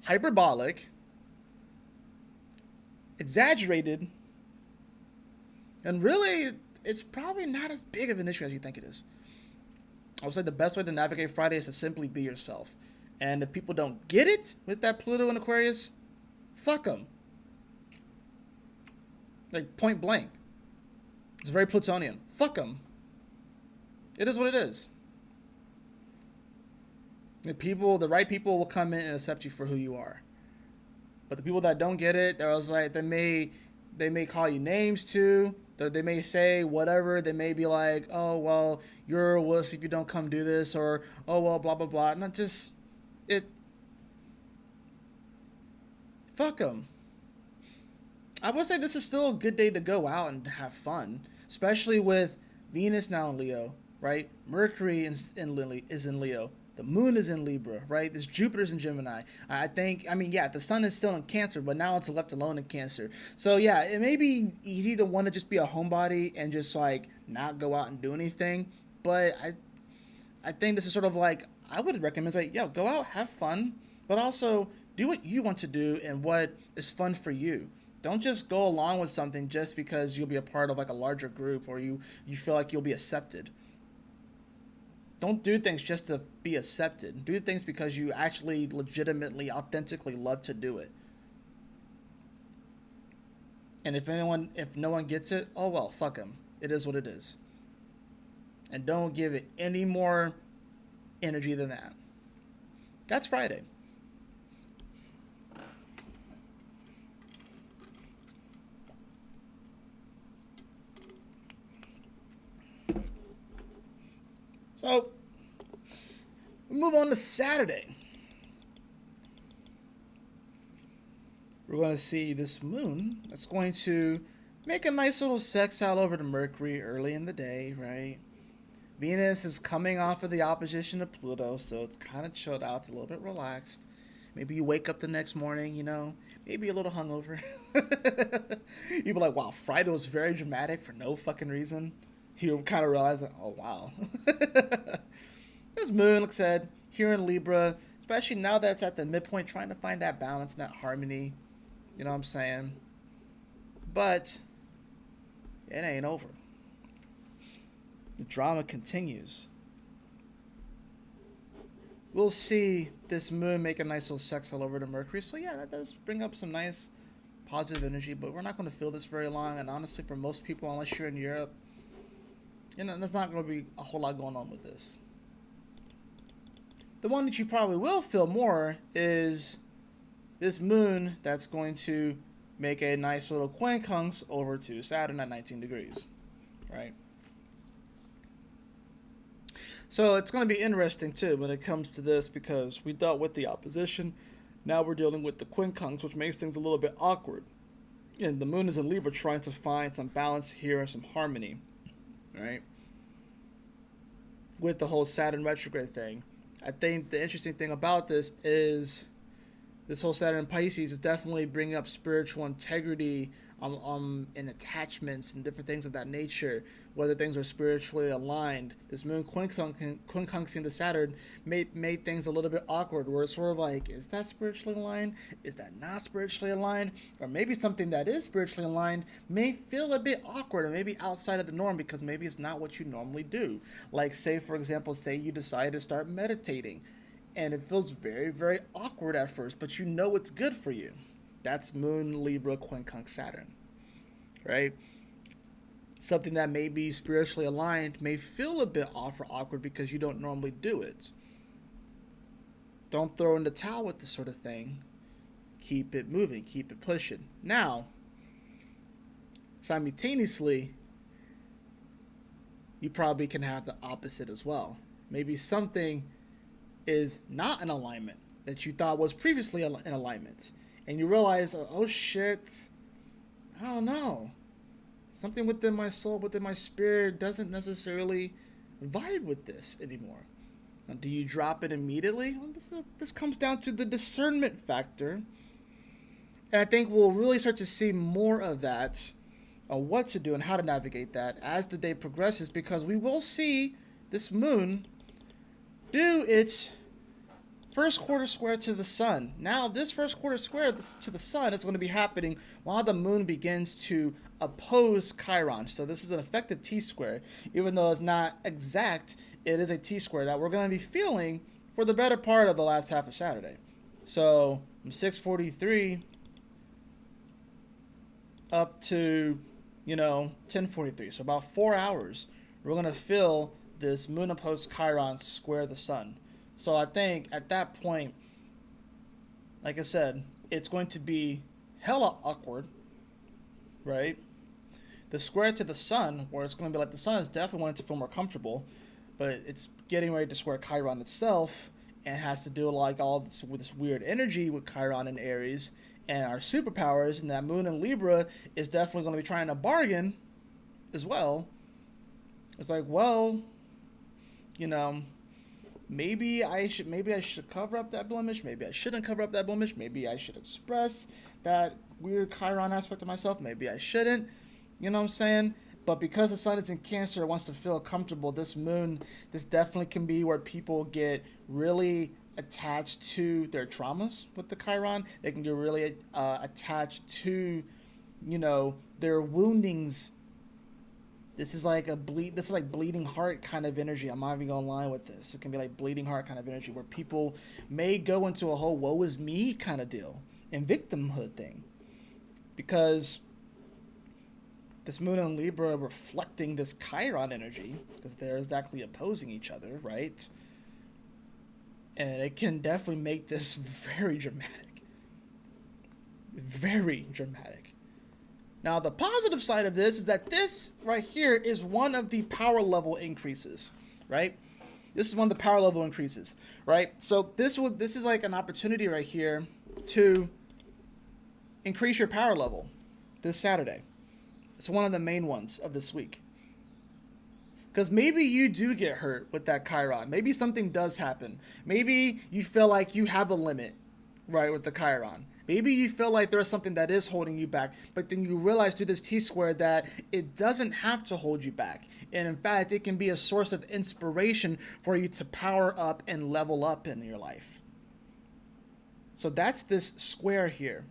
hyperbolic, exaggerated, and really, it's probably not as big of an issue as you think it is. I would say the best way to navigate Friday is to simply be yourself, and if people don't get it with that Pluto and Aquarius, fuck them. Like, point blank. It's very Plutonian. Fuck them. It is what it is. The right people will come in and accept you for who you are. But the people that don't get it, they may call you names too. They may say whatever. They may be like, oh, well, you're a wuss if you don't come do this, or, oh, well, blah, blah, blah. Not just, fuck them. I would say this is still a good day to go out and have fun, especially with Venus now in Leo. Right? Mercury is in Leo. The moon is in Libra, right? This Jupiter's in Gemini. The sun is still in Cancer, but now it's left alone in Cancer. So yeah, it may be easy to want to just be a homebody and just like not go out and do anything. But I think this is sort of like, I would recommend like, go out, have fun, but also do what you want to do and what is fun for you. Don't just go along with something just because you'll be a part of like a larger group, or you feel like you'll be accepted. Don't do things just to be accepted. Do things because you actually legitimately, authentically love to do it. And if no one gets it, oh well, fuck them. It is what it is. And don't give it any more energy than that. That's Friday. So, we move on to Saturday. We're going to see this moon that's going to make a nice little sextile over to Mercury early in the day, right? Venus is coming off of the opposition to Pluto, so it's kind of chilled out. It's a little bit relaxed. Maybe you wake up the next morning, maybe a little hungover. You'd be like, wow, Friday was very dramatic for no fucking reason. You kind of realize that, oh, wow. This moon, like I said, here in Libra, especially now that it's at the midpoint, trying to find that balance and that harmony. You know what I'm saying? But it ain't over. The drama continues. We'll see this moon make a nice little sextile over to Mercury. So yeah, that does bring up some nice positive energy, but we're not going to feel this very long. And honestly, for most people, unless you're in Europe, there's not going to be a whole lot going on with this. The one that you probably will feel more is this moon that's going to make a nice little quincunx over to Saturn at 19 degrees, right? So it's going to be interesting, too, when it comes to this, because we dealt with the opposition. Now we're dealing with the quincunx, which makes things a little bit awkward. And the moon is in Libra, trying to find some balance here and some harmony, right? With the whole Saturn retrograde thing. I think the interesting thing about this is this whole Saturn in Pisces is definitely bringing up spiritual integrity in attachments and different things of that nature, whether things are spiritually aligned. This moon quincunxing to Saturn made things a little bit awkward, where it's sort of like, is that spiritually aligned? Is that not spiritually aligned? Or maybe something that is spiritually aligned may feel a bit awkward or maybe outside of the norm because maybe it's not what you normally do. Like, say, for example, say you decide to start meditating and it feels very, very awkward at first, but you know it's good for you. That's Moon Libra quincunx Saturn, right? Something that may be spiritually aligned may feel a bit off or awkward because you don't normally do it. Don't throw in the towel with this sort of thing. Keep it moving, keep it pushing. Now, simultaneously, you probably can have the opposite as well. Maybe something is not in alignment that you thought was previously in alignment. And you realize, oh shit, I don't know. Something within my soul, within my spirit doesn't necessarily vibe with this anymore. Now, do you drop it immediately? Well, this comes down to the discernment factor. And I think we'll really start to see more of that, what to do and how to navigate that as the day progresses, because we will see this moon do its first quarter square to the sun. Now, this first quarter square to the sun is going to be happening while the moon begins to oppose Chiron. So this is an effective T-square. Even though it's not exact, it is a T-square that we're going to be feeling for the better part of the last half of Saturday. So from 6:43 up to, 10:43. So about 4 hours, we're going to feel this moon opposed Chiron square the sun. So I think at that point, like I said, it's going to be hella awkward, right? The square to the sun, where it's going to be like the sun is definitely wanting to feel more comfortable, but it's getting ready to square Chiron itself and has to do like all this with this weird energy with Chiron and Aries and our superpowers, and that moon in Libra is definitely going to be trying to bargain as well. It's like, well, maybe I should cover up that blemish. Maybe I shouldn't cover up that blemish. Maybe I should express that weird Chiron aspect of myself. Maybe I shouldn't. You know what I'm saying? But because the sun is in Cancer, it wants to feel comfortable. This definitely can be where people get really attached to their traumas with the Chiron. They can get really attached to, their woundings. This is like bleeding heart kind of energy. I'm not even going to lie with this. It can be like bleeding heart kind of energy where people may go into a whole woe is me kind of deal and victimhood thing. Because this moon and Libra reflecting this Chiron energy, because they're exactly opposing each other, right? And it can definitely make this very dramatic. Very dramatic. Now, the positive side of this is that this right here is one of the power level increases, right? This is one of the power level increases, right? So this is like an opportunity right here to increase your power level this Saturday. It's one of the main ones of this week. Because maybe you do get hurt with that Chiron. Maybe something does happen. Maybe you feel like you have a limit, right, with the Chiron. Maybe you feel like there's something that is holding you back, but then you realize through this T-square that it doesn't have to hold you back. And in fact, it can be a source of inspiration for you to power up and level up in your life. So that's this square here.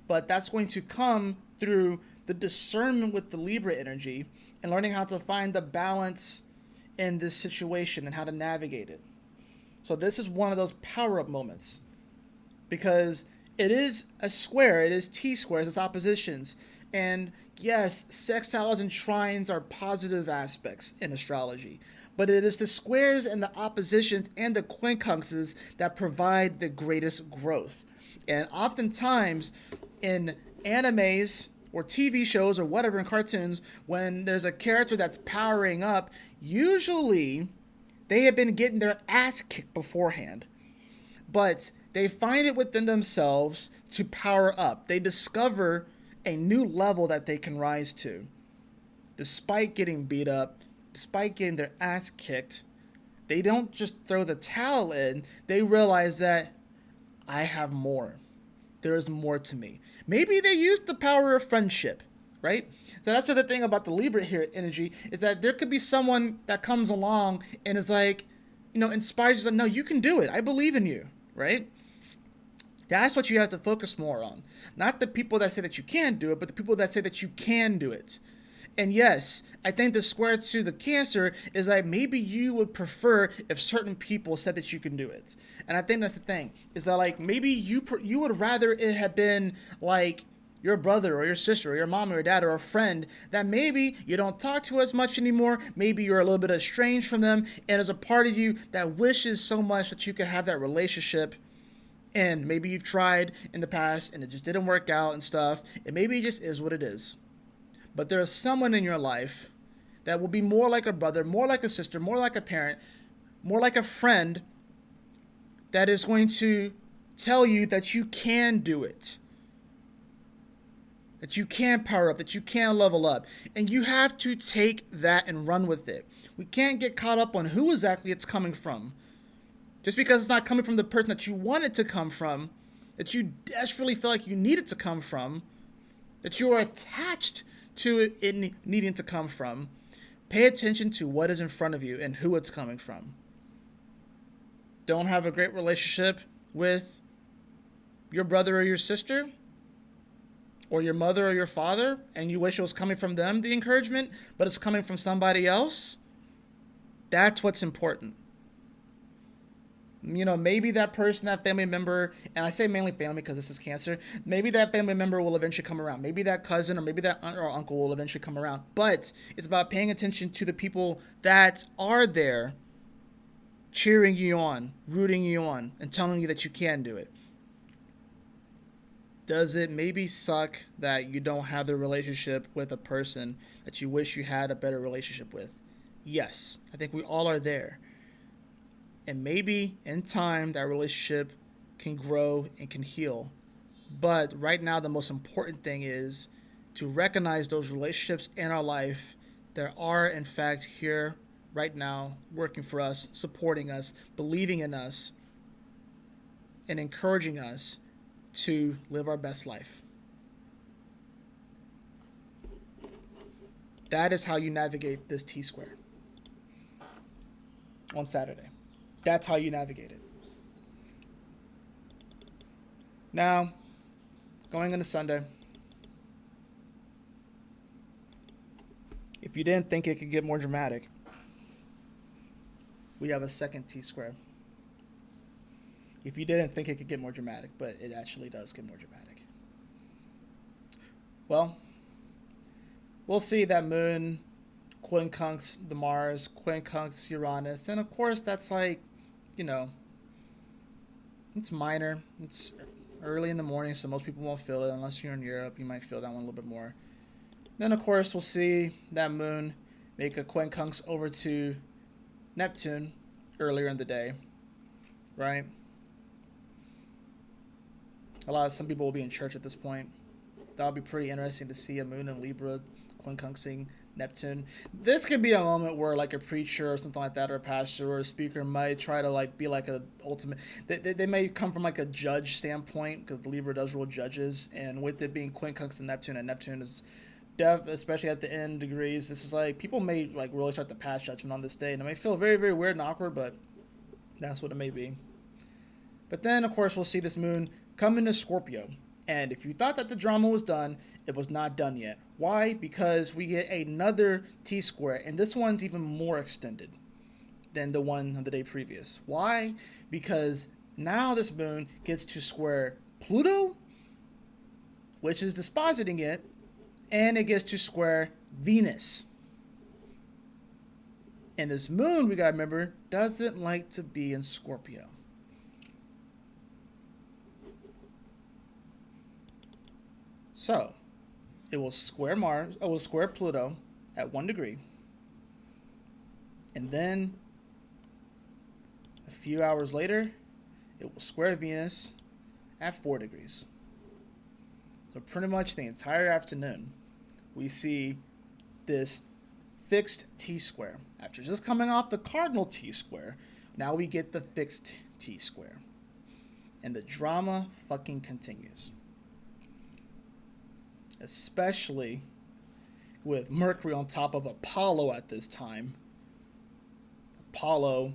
But that's going to come through the discernment with the Libra energy and learning how to find the balance in this situation and how to navigate it. So this is one of those power-up moments. Because it is a square, it is T-squares, it's oppositions. And yes, sextiles and trines are positive aspects in astrology. But it is the squares and the oppositions and the quincunxes that provide the greatest growth. And oftentimes in animes or TV shows or whatever in cartoons, when there's a character that's powering up, usually they have been getting their ass kicked beforehand. But they find it within themselves to power up. They discover a new level that they can rise to. Despite getting beat up, despite getting their ass kicked, they don't just throw the towel in. They realize that I have more. there is more to me. Maybe they used the power of friendship, right? So that's the other thing about the Libra here energy, is that there could be someone that comes along and is like, inspires you, no, you can do it. I believe in you, right? That's what you have to focus more on. Not the people that say that you can't do it, but the people that say that you can do it. And yes, I think the square to the Cancer is like maybe you would prefer if certain people said that you can do it. And I think that's the thing, is that like maybe you would rather it had been like your brother or your sister or your mom or your dad or a friend that maybe you don't talk to as much anymore. Maybe you're a little bit estranged from them, and there's a part of you that wishes so much that you could have that relationship. And maybe you've tried in the past and it just didn't work out and stuff. And maybe it just is what it is. But there is someone in your life that will be more like a brother, more like a sister, more like a parent, more like a friend that is going to tell you that you can do it. That you can power up, that you can level up. And you have to take that and run with it. We can't get caught up on who exactly it's coming from. Just because it's not coming from the person that you want it to come from, that you desperately feel like you need it to come from, that you are attached to it needing to come from, pay attention to what is in front of you and who it's coming from. Don't have a great relationship with your brother or your sister, or your mother or your father, and you wish it was coming from them, the encouragement, but it's coming from somebody else. That's what's important. Maybe that person, that family member, and I say mainly family because this is Cancer, maybe that family member will eventually come around. Maybe that cousin or maybe that aunt or uncle will eventually come around. But it's about paying attention to the people that are there cheering you on, rooting you on, and telling you that you can do it. Does it maybe suck that you don't have the relationship with a person that you wish you had a better relationship with? Yes, I think we all are there. And maybe in time that relationship can grow and can heal. But right now the most important thing is to recognize those relationships in our life that are in fact here right now, working for us, supporting us, believing in us, and encouraging us to live our best life. That is how you navigate this T-square on Saturday. That's how you navigate it. Now, going into Sunday, if you didn't think it could get more dramatic, we have a second T-square. If you didn't think it could get more dramatic, but it actually does get more dramatic. Well, we'll see that moon quincunx the Mars, quincunx Uranus, and of course that's like, it's minor. It's early in the morning, so most people won't feel it. Unless you're in Europe, you might feel that one a little bit more. Then, of course, we'll see that moon make a quincunx over to Neptune earlier in the day, right? Some people will be in church at this point. That'll be pretty interesting to see a moon in Libra quincunxing Neptune. This could be a moment where like a preacher or something like that, or a pastor or a speaker might try to like be like a ultimate. They may come from like a judge standpoint, because Libra does rule judges, and with it being quincunx and Neptune is especially at the end degrees, this is like people may like really start to pass judgment on this day, and it may feel very, very weird and awkward, but that's what it may be. But then of course we'll see this moon come into Scorpio. And if you thought that the drama was done, it was not done yet. Why? Because we get another T-square, and this one's even more extended than the one on the day previous. Why? Because now this moon gets to square Pluto, which is dispositing it, and it gets to square Venus. And this moon, we gotta remember, doesn't like to be in Scorpio. So, it will square Mars, it will square Pluto at 1 degree. And then, a few hours later, it will square Venus at 4 degrees. So pretty much the entire afternoon, we see this fixed T-square. After just coming off the cardinal T-square, now we get the fixed T-square. And the drama fucking continues. Especially with Mercury on top of Apollo at this time. Apollo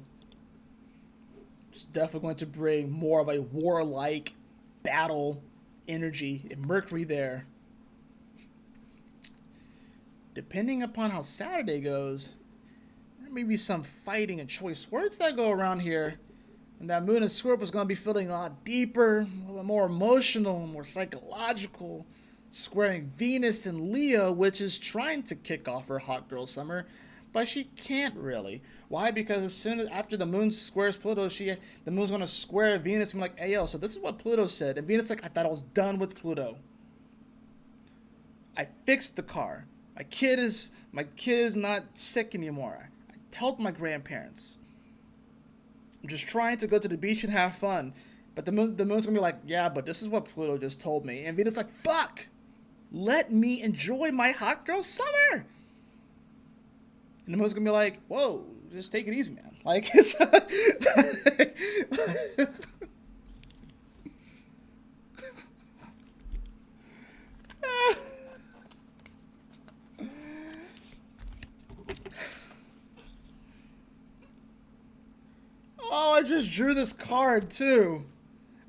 is definitely going to bring more of a warlike battle energy, and Mercury there. Depending upon how Saturday goes, there may be some fighting and choice words that go around here. And that Moon in Scorpio is going to be feeling a lot deeper, a little more emotional, more psychological, squaring Venus and Leo, which is trying to kick off her hot girl summer, but she can't really. Why? Because as soon as after the Moon squares Pluto, the Moon's going to square Venus and be like, hey, yo, so this is what Pluto said. And Venus like, I thought I was done with Pluto. I fixed the car. My kid is not sick anymore. I helped my grandparents. I'm just trying to go to the beach and have fun. But the moon's gonna be like, yeah, but this is what Pluto just told me. And Venus like, fuck! Let me enjoy my hot girl summer! And the moon's gonna be like, whoa, just take it easy, man. Like, it's... Oh, I just drew this card, too.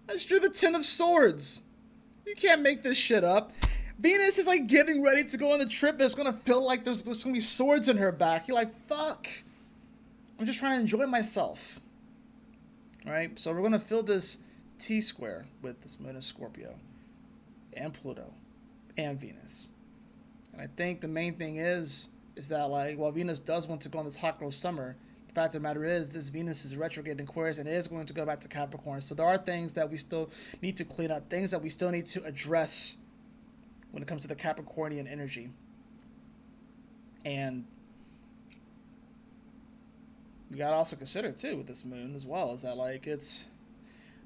I just drew the Ten of Swords. You can't make this shit up. Venus is, like, getting ready to go on the trip, and it's gonna feel like there's gonna be swords in her back. You're like, fuck. I'm just trying to enjoy myself. Alright, so we're gonna fill this T-square with this Moon in Scorpio. And Pluto. And Venus. And I think the main thing is that, like, while Venus does want to go on this hot girl summer, the fact of the matter is, this Venus is retrograde in Aquarius and it is going to go back to Capricorn. So there are things that we still need to clean up, things that we still need to address when it comes to the Capricornian energy. And you gotta also consider, too, with this moon as well, is that, like, it's...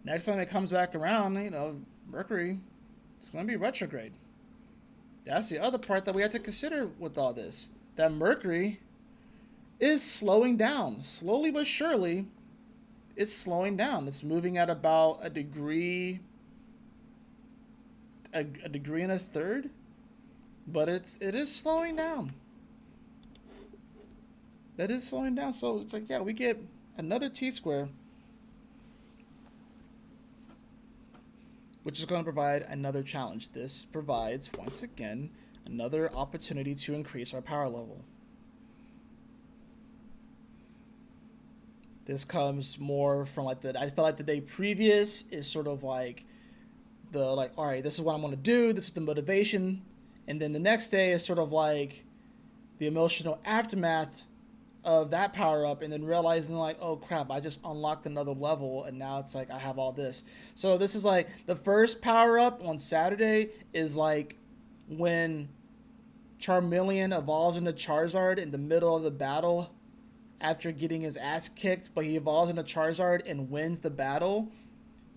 Next time it comes back around, you know, Mercury, it's going to be retrograde. That's the other part that we have to consider with all this. That Mercury is slowing down. Slowly but surely, it's slowing down. It's moving at about a degree and a third, but it is slowing down. That is slowing down. So it's like, yeah, we get another T-square, which is going to provide another challenge. This provides, once again, another opportunity to increase our power level. This comes more from like I felt like the day previous is sort of like all right, this is what I'm going to do. This is the motivation. And then the next day is sort of like the emotional aftermath of that power up, and then realizing like, oh crap, I just unlocked another level, and now it's like I have all this. So this is like the first power up on Saturday is like when Charmeleon evolves into Charizard in the middle of the battle after getting his ass kicked, but he evolves into Charizard and wins the battle.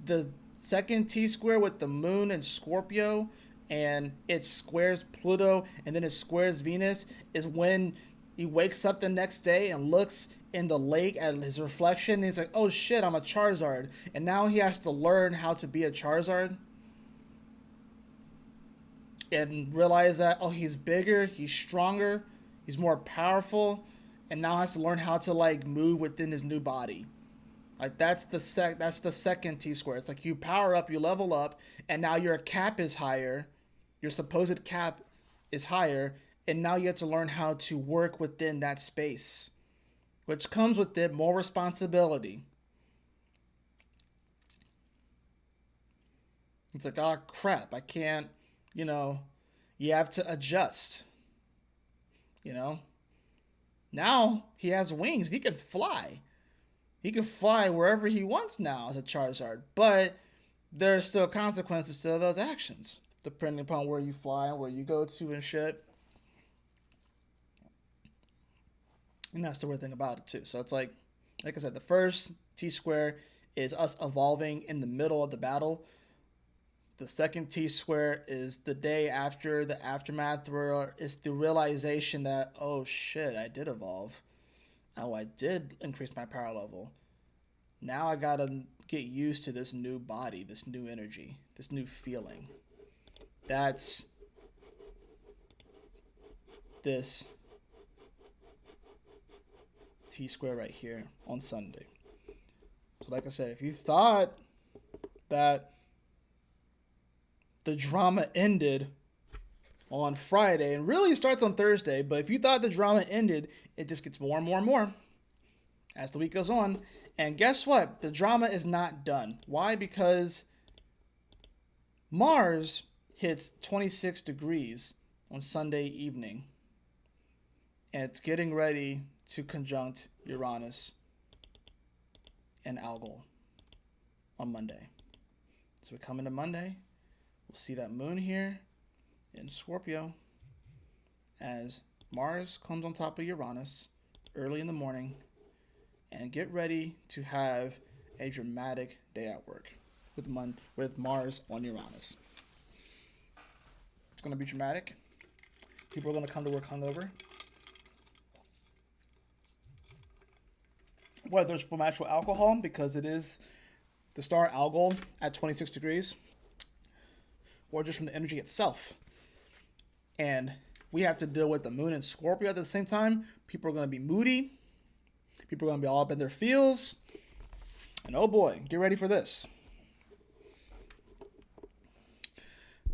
The second T-square with the Moon and Scorpio, and it squares Pluto, and then it squares Venus, is when he wakes up the next day and looks in the lake at his reflection, and he's like, oh shit, I'm a Charizard. And now he has to learn how to be a Charizard. And realize that, oh, he's bigger, he's stronger, he's more powerful, and now has to learn how to like move within his new body. Like that's the second T-square. It's like you power up, you level up, and now your cap is higher. Your supposed cap is higher, and now you have to learn how to work within that space, which comes with it more responsibility. It's like, oh crap, I can't, you have to adjust. Now he has wings. He can fly. He can fly wherever he wants now as a Charizard. But there are still consequences to those actions, depending upon where you fly and where you go to and shit. And that's the weird thing about it, too. So it's like I said, the first T-square is us evolving in the middle of the battle. The second T-square is the day after the aftermath, where it's the realization that, oh shit, I did evolve. Oh, I did increase my power level. Now I gotta get used to this new body, this new energy, this new feeling. That's this T-square right here on Sunday. So like I said, if you thought that the drama ended on Friday, and really it starts on Thursday, but if you thought the drama ended, it just gets more and more and more as the week goes on. And guess what? The drama is not done. Why? Because Mars hits 26 degrees on Sunday evening, and it's getting ready to conjunct Uranus and Algol on Monday. So we come into Monday, we'll see that moon here in Scorpio as Mars comes on top of Uranus early in the morning, and get ready to have a dramatic day at work with Mars on Uranus. It's going to be dramatic. People are going to come to work hungover. Whether it's from actual alcohol, because it is the star Algol at 26 degrees, or just from the energy itself. And we have to deal with the moon and Scorpio at the same time. People are going to be moody. People are going to be all up in their feels. And oh boy, get ready for this.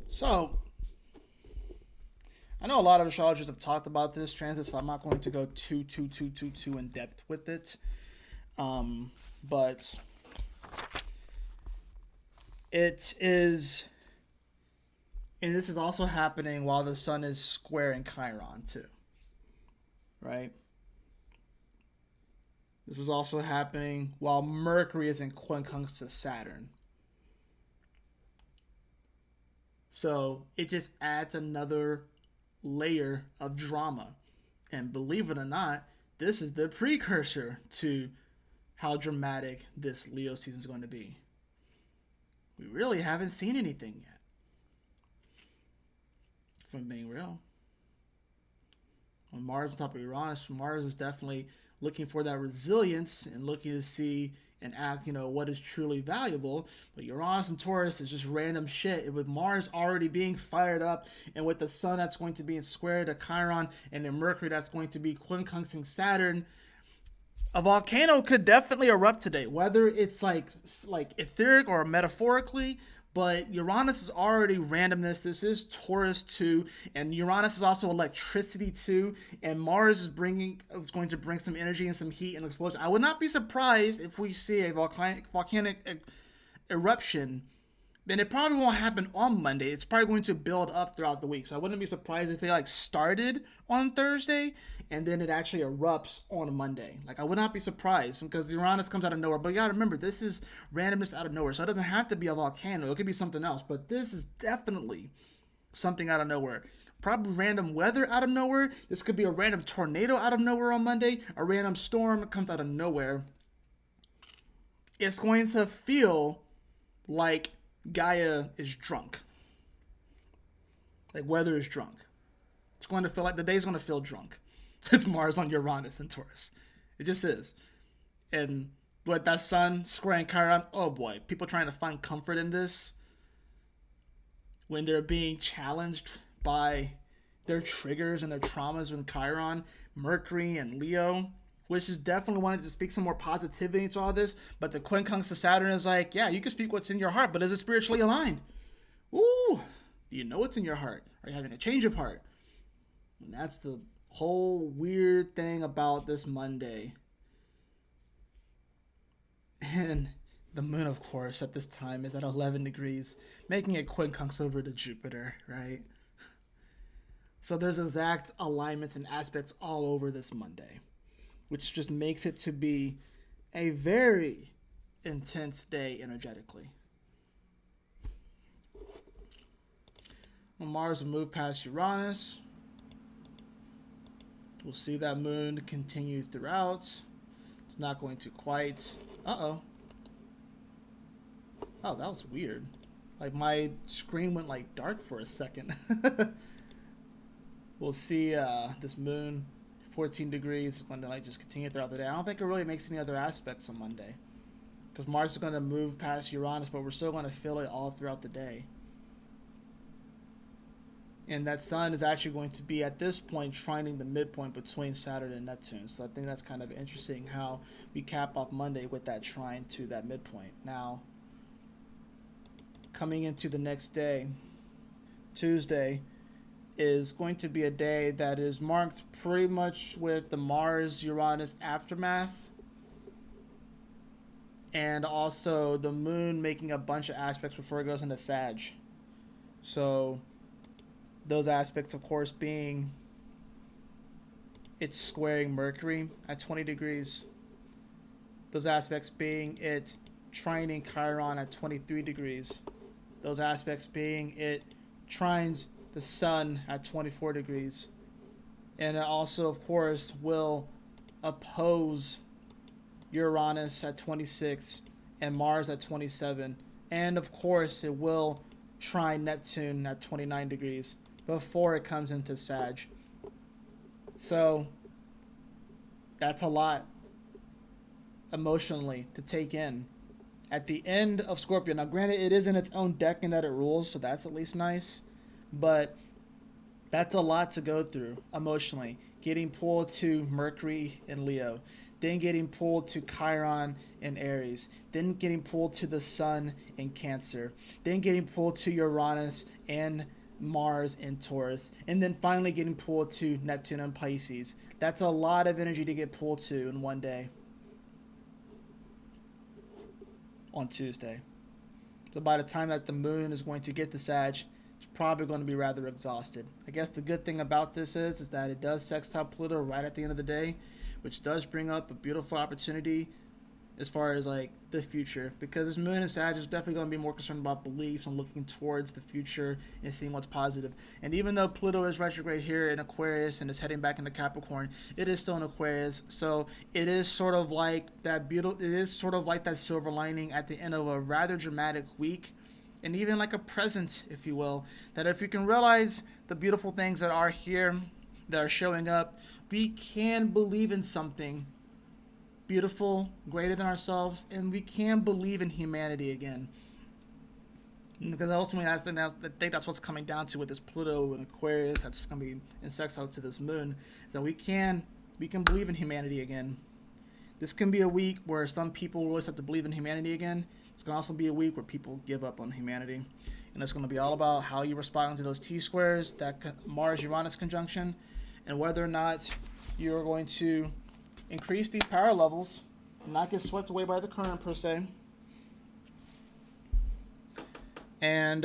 So, I know a lot of astrologers have talked about this transit, so I'm not going to go too in depth with it. But it is, and this is also happening while the sun is square in Chiron too, right? This is also happening while Mercury is in quincunx to Saturn. So it just adds another layer of drama. And believe it or not, this is the precursor to how dramatic this Leo season is going to be. We really haven't seen anything yet, if I'm being real. On Mars on top of Uranus, Mars is definitely looking for that resilience and looking to see and act, what is truly valuable. But Uranus and Taurus is just random shit. And with Mars already being fired up, and with the sun that's going to be in square to Chiron, and then Mercury that's going to be quincunxing Saturn, a volcano could definitely erupt today, whether it's like etheric or metaphorically. But Uranus is already randomness. This is Taurus too, and Uranus is also electricity too. And Mars is going to bring some energy and some heat and explosion. I would not be surprised if we see a volcanic eruption. Then it probably won't happen on Monday. It's probably going to build up throughout the week. So I wouldn't be surprised if they started on Thursday and then it actually erupts on Monday. I would not be surprised because Uranus comes out of nowhere. But you gotta remember, this is randomness out of nowhere. So it doesn't have to be a volcano. It could be something else. But this is definitely something out of nowhere. Probably random weather out of nowhere. This could be a random tornado out of nowhere on Monday. A random storm that comes out of nowhere. It's going to feel like Gaia is drunk. Weather is drunk. It's going to feel like the day's going to feel drunk with Mars on Uranus and Taurus. It just is. And with that sun squaring Chiron, oh boy, people trying to find comfort in this when they're being challenged by their triggers and their traumas with Chiron, Mercury, and Leo, which is definitely wanting to speak some more positivity into all this. But the quincunx to Saturn is yeah, you can speak what's in your heart, but is it spiritually aligned? Ooh, do you know what's in your heart? Are you having a change of heart? And that's the whole weird thing about this Monday. And the moon, of course, at this time is at 11 degrees, making it quincunx over to Jupiter, right? So there's exact alignments and aspects all over this Monday, which just makes it to be a very intense day energetically. When Mars will move past Uranus, we'll see that moon continue throughout. It's not going to quite... Uh-oh. Oh, that was weird. My screen went dark for a second. We'll see this moon 14 degrees. It's going to just continue throughout the day. I don't think it really makes any other aspects on Monday. because Mars is going to move past Uranus, but we're still going to feel it all throughout the day. And that Sun is actually going to be, at this point, trining the midpoint between Saturn and Neptune. So I think that's kind of interesting how we cap off Monday with that trine to that midpoint. Now, coming into the next day, Tuesday, is going to be a day that is marked pretty much with the Mars-Uranus aftermath, and also the Moon making a bunch of aspects before it goes into Sag. So those aspects, of course, being it's squaring Mercury at 20 degrees. Those aspects being it trining Chiron at 23 degrees. Those aspects being it trines the Sun at 24 degrees. And it also, of course, will oppose Uranus at 26 and Mars at 27. And, of course, it will trine Neptune at 29 degrees before it comes into Sag. So that's a lot emotionally to take in. At the end of Scorpio, now granted it is in its own deck and that it rules, so that's at least nice, but that's a lot to go through emotionally. Getting pulled to Mercury in Leo, then getting pulled to Chiron in Aries, then getting pulled to the Sun in Cancer, then getting pulled to Uranus and Mars in Taurus, and then finally getting pulled to Neptune and Pisces. That's a lot of energy to get pulled to in one day on Tuesday. So by the time that the Moon is going to get the Sag, it's probably going to be rather exhausted. I guess the good thing about this is that it does sextile Pluto right at the end of the day, which does bring up a beautiful opportunity as far as like the future, because this Moon and Sag is definitely going to be more concerned about beliefs and looking towards the future and seeing what's positive. And even though Pluto is retrograde here in Aquarius and is heading back into Capricorn, it is still in Aquarius, so it is sort of like that beautiful, it is sort of like that silver lining at the end of a rather dramatic week, and even like a present, if you will, that if you can realize the beautiful things that are here, that are showing up, we can believe in something beautiful, greater than ourselves, and we can believe in humanity again. Because ultimately, I think that's what's coming down to with this Pluto and Aquarius that's going to be in sextile to this Moon, is that we can believe in humanity again. This can be a week where some people really start to believe in humanity again. It's going to also be a week where people give up on humanity. And it's going to be all about how you respond to those T-squares, that Mars-Uranus conjunction, and whether or not you're going to increase these power levels and not get swept away by the current per se, and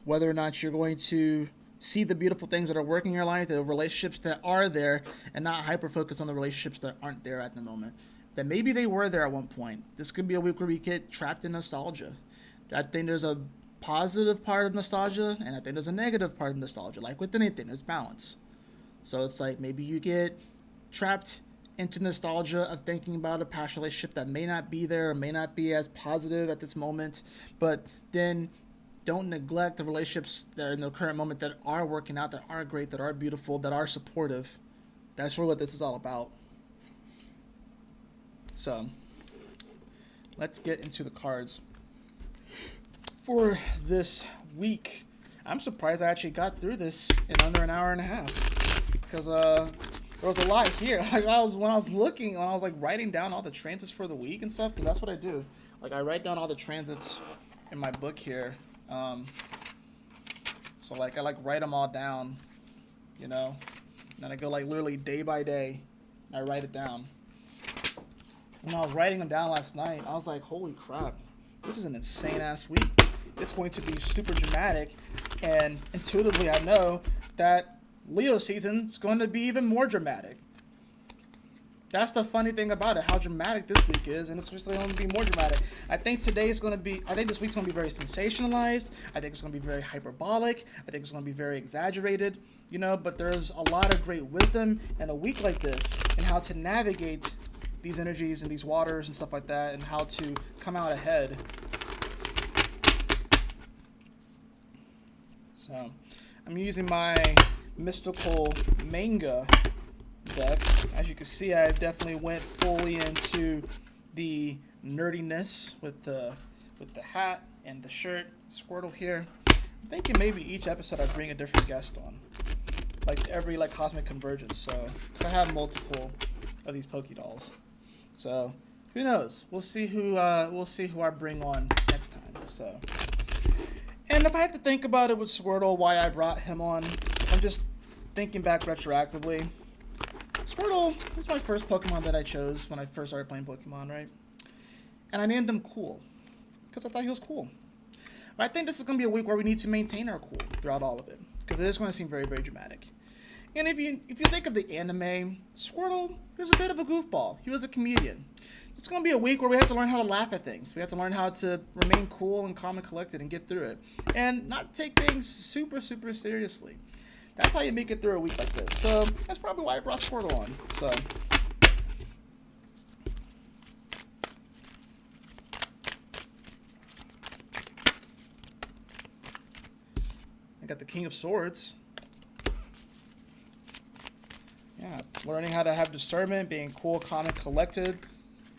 whether or not you're going to see the beautiful things that are working in your life, the relationships that are there, and not hyper focus on the relationships that aren't there at the moment, that maybe they were there at one point. This could be a week where we get trapped in nostalgia. I think there's a positive part of nostalgia, and I think there's a negative part of nostalgia. Like with anything, there's balance. So it's like maybe you get trapped into nostalgia of thinking about a past relationship that may not be there or may not be as positive at this moment, but then don't neglect the relationships that are in the current moment that are working out, that are great, that are beautiful, that are supportive. That's really what this is all about. So let's get into the cards for this week. I'm surprised I actually got through this in under an hour and a half, because there was a lot here. When I was writing down all the transits for the week and stuff, because that's what I do. Like, I write down all the transits in my book here. So like I write them all down, you know. And then I go like literally day by day, and I write it down. When I was writing them down last night, I was like, holy crap, this is an insane ass week. It's going to be super dramatic, and intuitively I know that Leo season is going to be even more dramatic. That's the funny thing about it, how dramatic this week is, and it's just going to be more dramatic. I think this week's going to be very sensationalized. I think it's going to be very hyperbolic. I think it's going to be very exaggerated, you know, but there's a lot of great wisdom in a week like this, and how to navigate these energies and these waters and stuff like that, and how to come out ahead. So I'm using my mystical manga deck. As you can see, I definitely went fully into the nerdiness with the hat and the shirt. Squirtle here. I'm thinking maybe each episode I bring a different guest on, like every like cosmic convergence. So 'cause I have multiple of these Poké Dolls. So who knows? We'll see who I bring on next time. So, and if I had to think about it with Squirtle, why I brought him on, I'm just thinking back retroactively. Squirtle was my first Pokemon that I chose when I first started playing Pokemon, right? And I named him Cool because I thought he was cool. But I think this is going to be a week where we need to maintain our cool throughout all of it because it is going to seem very, very dramatic. And if you think of the anime, Squirtle, he was a bit of a goofball. He was a comedian. It's going to be a week where we have to learn how to laugh at things. We have to learn how to remain cool and calm and collected and get through it. And not take things super, super seriously. That's how you make it through a week like this. So that's probably why I brought Squirtle on. So I got the King of Swords. Yeah, learning how to have discernment, being cool, calm, and collected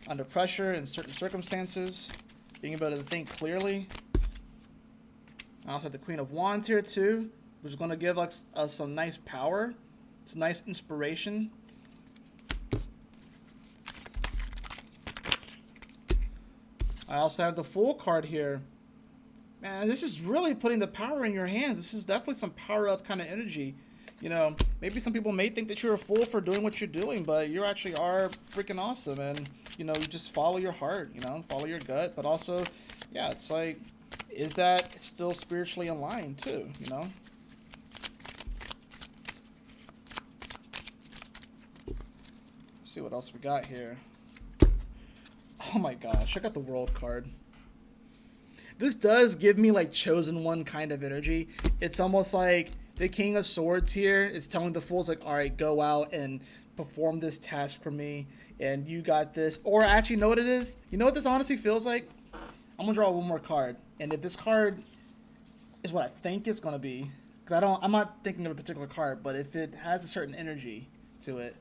under pressure in certain circumstances, being able to think clearly. I also have the Queen of Wands here too, which is going to give us some nice power, some nice inspiration. I also have the Fool card here. Man, this is really putting the power in your hands. This is definitely some power up kind of energy. You know, maybe some people may think that you're a fool for doing what you're doing, but you actually are freaking awesome. And, you know, you just follow your heart, you know, follow your gut. But also, yeah, it's like, is that still spiritually aligned too, you know? Let's see what else we got here. Oh my gosh, check out the World card. This does give me like Chosen One kind of energy. It's almost like the King of Swords here is telling the Fools like, all right, go out and perform this task for me, and you got this. Or actually, you know what it is? You know what this honestly feels like? I'm gonna draw one more card, and if this card is what I think it's gonna be, because I'm not thinking of a particular card, but if it has a certain energy to it,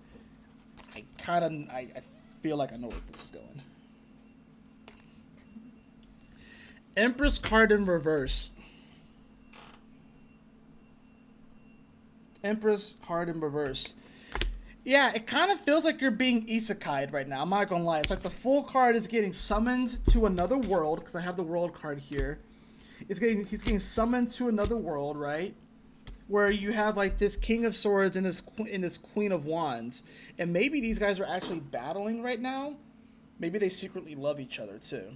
I feel like I know where this is going. Empress card in reverse. Empress card in reverse. Yeah, it kind of feels like you're being isekai'd right now. I'm not gonna lie. It's like the Fool card is getting summoned to another world, because I have the World card here. He's getting summoned to another world, right? Where you have like this King of Swords and this Queen of Wands, and maybe these guys are actually battling right now. Maybe they secretly love each other too.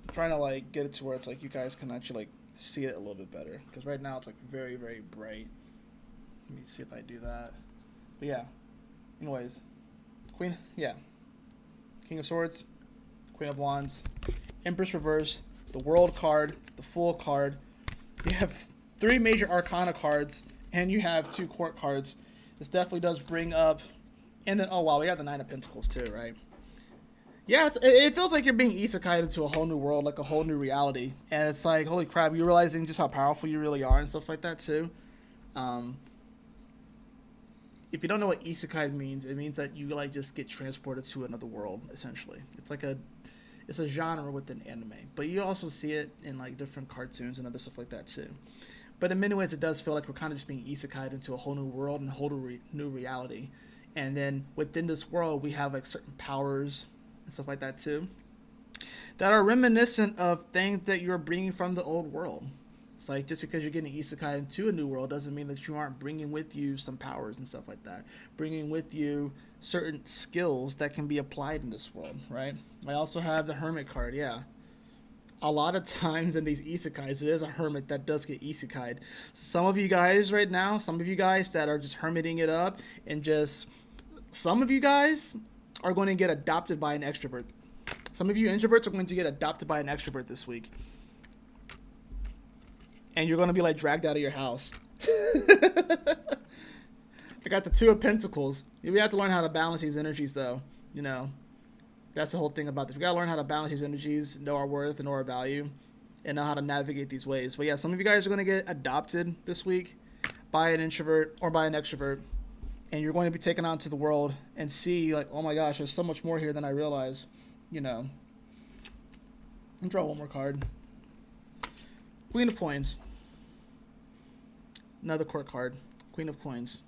I'm trying to like get it to where it's like you guys can actually like see it a little bit better, because right now it's like very, very bright. Let me see if I do that. But yeah, anyways, King of Swords, Queen of Wands, Empress reverse, the World card, the Fool card. You have 3 major Arcana cards, and you have 2 Court cards. This definitely does bring up, and then, oh wow, we got the 9 of Pentacles too, right? Yeah, it feels like you're being isekai'd into a whole new world, like a whole new reality. And it's like, holy crap, you're realizing just how powerful you really are and stuff like that too. If you don't know what isekai means, it means that you like just get transported to another world, essentially. It's like it's a genre within anime. But you also see it in like different cartoons and other stuff like that too. But in many ways, it does feel like we're kind of just being isekai'd into a whole new world and a whole new reality. And then within this world, we have like certain powers and stuff like that too, that are reminiscent of things that you're bringing from the old world. It's like, just because you're getting isekai into a new world doesn't mean that you aren't bringing with you some powers and stuff like that. Bringing with you certain skills that can be applied in this world, right? I also have the Hermit card, yeah. A lot of times in these isekais, it is a hermit that does get isekai'd. Some of you guys right now, some of you guys that are just hermiting it up, and just, some of you guys are going to get adopted by an extrovert. Some of you introverts are going to get adopted by an extrovert this week. And you're going to be like dragged out of your house. I got the 2 of Pentacles. We have to learn how to balance these energies though. You know, that's the whole thing about this. We got to learn how to balance these energies, know our worth and know our value, and know how to navigate these ways. But yeah, some of you guys are going to get adopted this week by an introvert or by an extrovert. And you're going to be taken out into the world and see like, oh my gosh, there's so much more here than I realized. you know, and draw one more card. Queen of Coins. Another court card. Queen of Coins.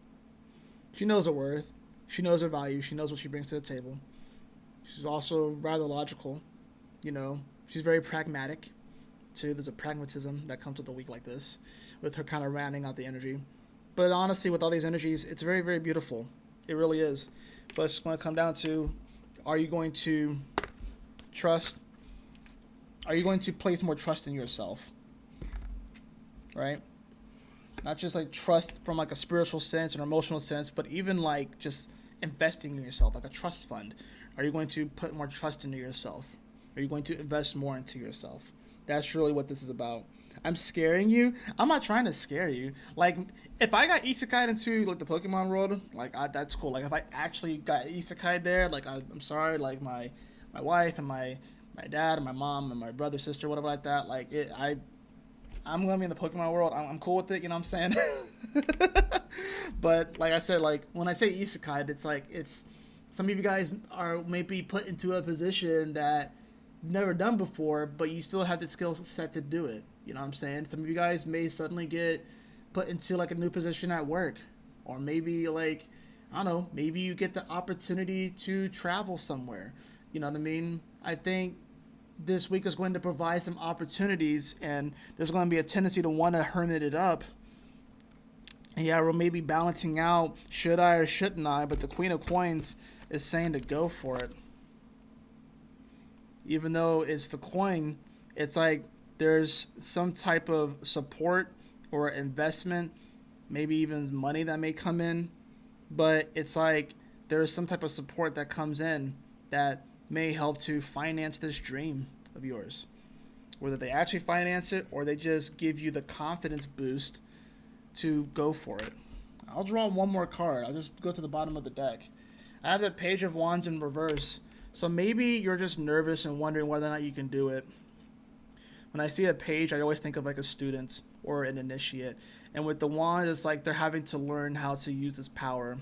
She knows her worth. She knows her value. She knows what she brings to the table. She's also rather logical. You know, she's very pragmatic, too. There's a pragmatism that comes with a week like this, with her kind of rounding out the energy. But honestly, with all these energies, it's very, very beautiful. It really is. But it's just going to come down to, are you going to trust? Are you going to place more trust in yourself? Right? Not just like trust from like a spiritual sense or emotional sense, but even like just investing in yourself, like a trust fund. Are you going to put more trust into yourself? Are you going to invest more into yourself? That's really what this is about. I'm scaring you. I'm not trying to scare you. Like, if I got isekai into like the Pokemon world, like that's cool. Like, if I actually got isekai there, like I'm sorry, like my wife and my dad and my mom and my brother, sister, whatever like that. Like I'm gonna be in the Pokemon world. I'm cool with it. You know what I'm saying? But like I said, like when I say isekai, it's some of you guys are maybe put into a position that you've never done before, but you still have the skill set to do it. You know what I'm saying? Some of you guys may suddenly get put into like a new position at work, or maybe like I don't know, maybe you get the opportunity to travel somewhere. You know what I mean? I think this week is going to provide some opportunities, and there's going to be a tendency to want to hermit it up. And yeah, we're maybe balancing out, should I or shouldn't I, but the Queen of Coins is saying to go for it. Even though it's the coin, it's like there's some type of support or investment, maybe even money that may come in, but it's like there's some type of support that comes in that may help to finance this dream of yours. Whether they actually finance it or they just give you the confidence boost to go for it. I'll draw one more card. I'll just go to the bottom of the deck. I have the Page of Wands in reverse. So maybe you're just nervous and wondering whether or not you can do it. When I see a page, I always think of like a student or an initiate. And with the wand, it's like they're having to learn how to use this power.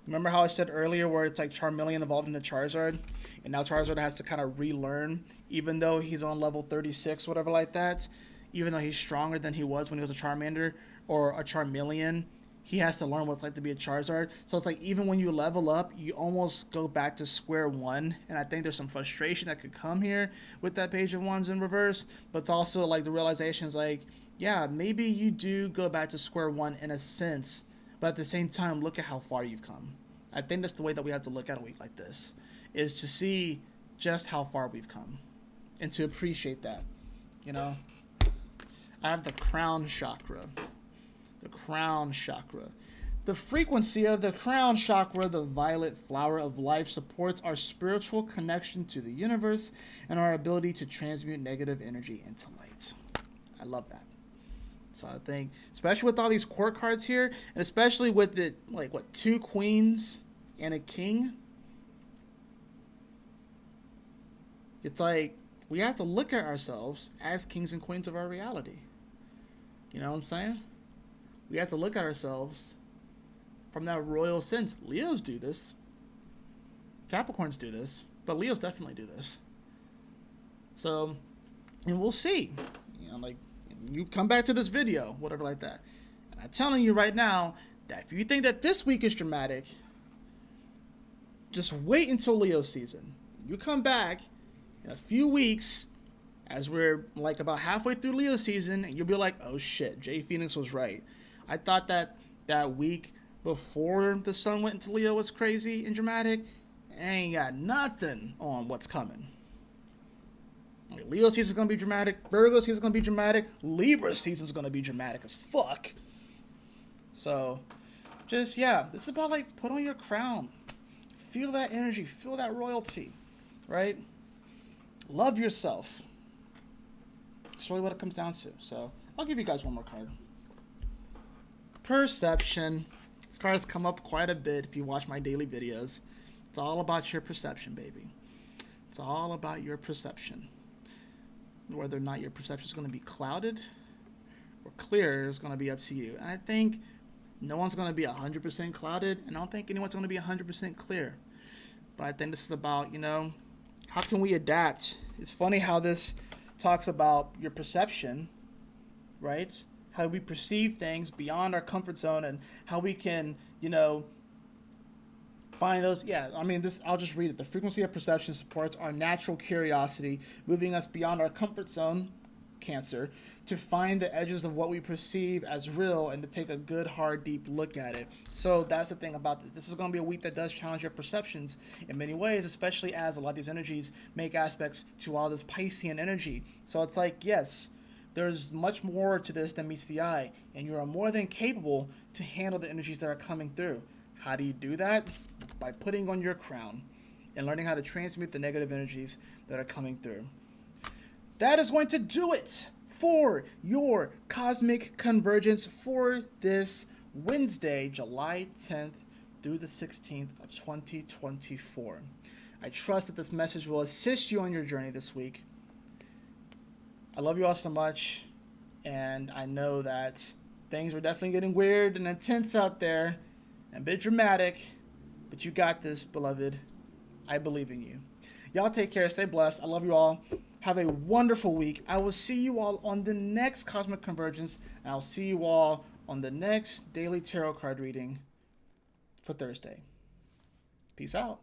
Remember how I said earlier where it's like Charmeleon evolved into Charizard? And now Charizard has to kind of relearn, even though he's on level 36, whatever like that. Even though he's stronger than he was when he was a Charmander or a Charmeleon, he has to learn what it's like to be a Charizard. So it's like even when you level up, you almost go back to square one. And I think there's some frustration that could come here with that Page of Wands in reverse. But it's also like the realization is like, yeah, maybe you do go back to square one in a sense. But at the same time, look at how far you've come. I think that's the way that we have to look at a week like this, is to see just how far we've come and to appreciate that, you know? I have the crown chakra. The crown chakra. The frequency of the crown chakra, the violet flower of life, supports our spiritual connection to the universe and our ability to transmute negative energy into light. I love that. So I think, especially with all these court cards here, and especially with the, like, what, 2 queens and a king, it's like we have to look at ourselves as kings and queens of our reality. You know what I'm saying? We have to look at ourselves from that royal sense. Leos do this. Capricorns do this. But Leos definitely do this. So, and we'll see. You know, like, you come back to this video, whatever like that. And I'm telling you right now that if you think that this week is dramatic, just wait until Leo season. You come back in a few weeks as we're like about halfway through Leo season, and you'll be like, oh shit, Jay Phoenix was right. I thought that week before the sun went into Leo was crazy and dramatic. I ain't got nothing on what's coming. Leo season's gonna be dramatic. Virgo season's gonna be dramatic. Libra season's gonna be dramatic as fuck. So, just, yeah, this is about like, put on your crown. Feel that energy. Feel that royalty. Right? Love yourself. That's really what it comes down to. So, I'll give you guys one more card. Perception. This card has come up quite a bit if you watch my daily videos. It's all about your perception, baby. It's all about your perception. Whether or not your perception is going to be clouded or clear is going to be up to you. And I think no one's going to be 100% clouded, and I don't think anyone's going to be 100% clear. But I think this is about, you know, How can we adapt? It's funny how this talks about your perception, right? How we perceive things beyond our comfort zone and how we can, find those. Yeah, I mean, this, I'll just read it. The frequency of perception supports our natural curiosity, moving us beyond our comfort zone, Cancer, to find the edges of what we perceive as real and to take a good, hard, deep look at it. So that's the thing about this. This is going to be a week that does challenge your perceptions in many ways, especially as a lot of these energies make aspects to all this Piscean energy. So it's like, yes, there's much more to this than meets the eye, and you are more than capable to handle the energies that are coming through. How do you do that? By putting on your crown and learning how to transmute the negative energies that are coming through. That is going to do it for your cosmic convergence for this Wednesday, July 10th through the 16th of 2024. I trust that this message will assist you on your journey this week. I love you all so much, and I know that things are definitely getting weird and intense out there and a bit dramatic, but you got this, beloved. I believe in you. Y'all take care. Stay blessed. I love you all. Have a wonderful week. I will see you all on the next Cosmic Convergence, and I'll see you all on the next daily tarot card reading for Thursday. Peace out.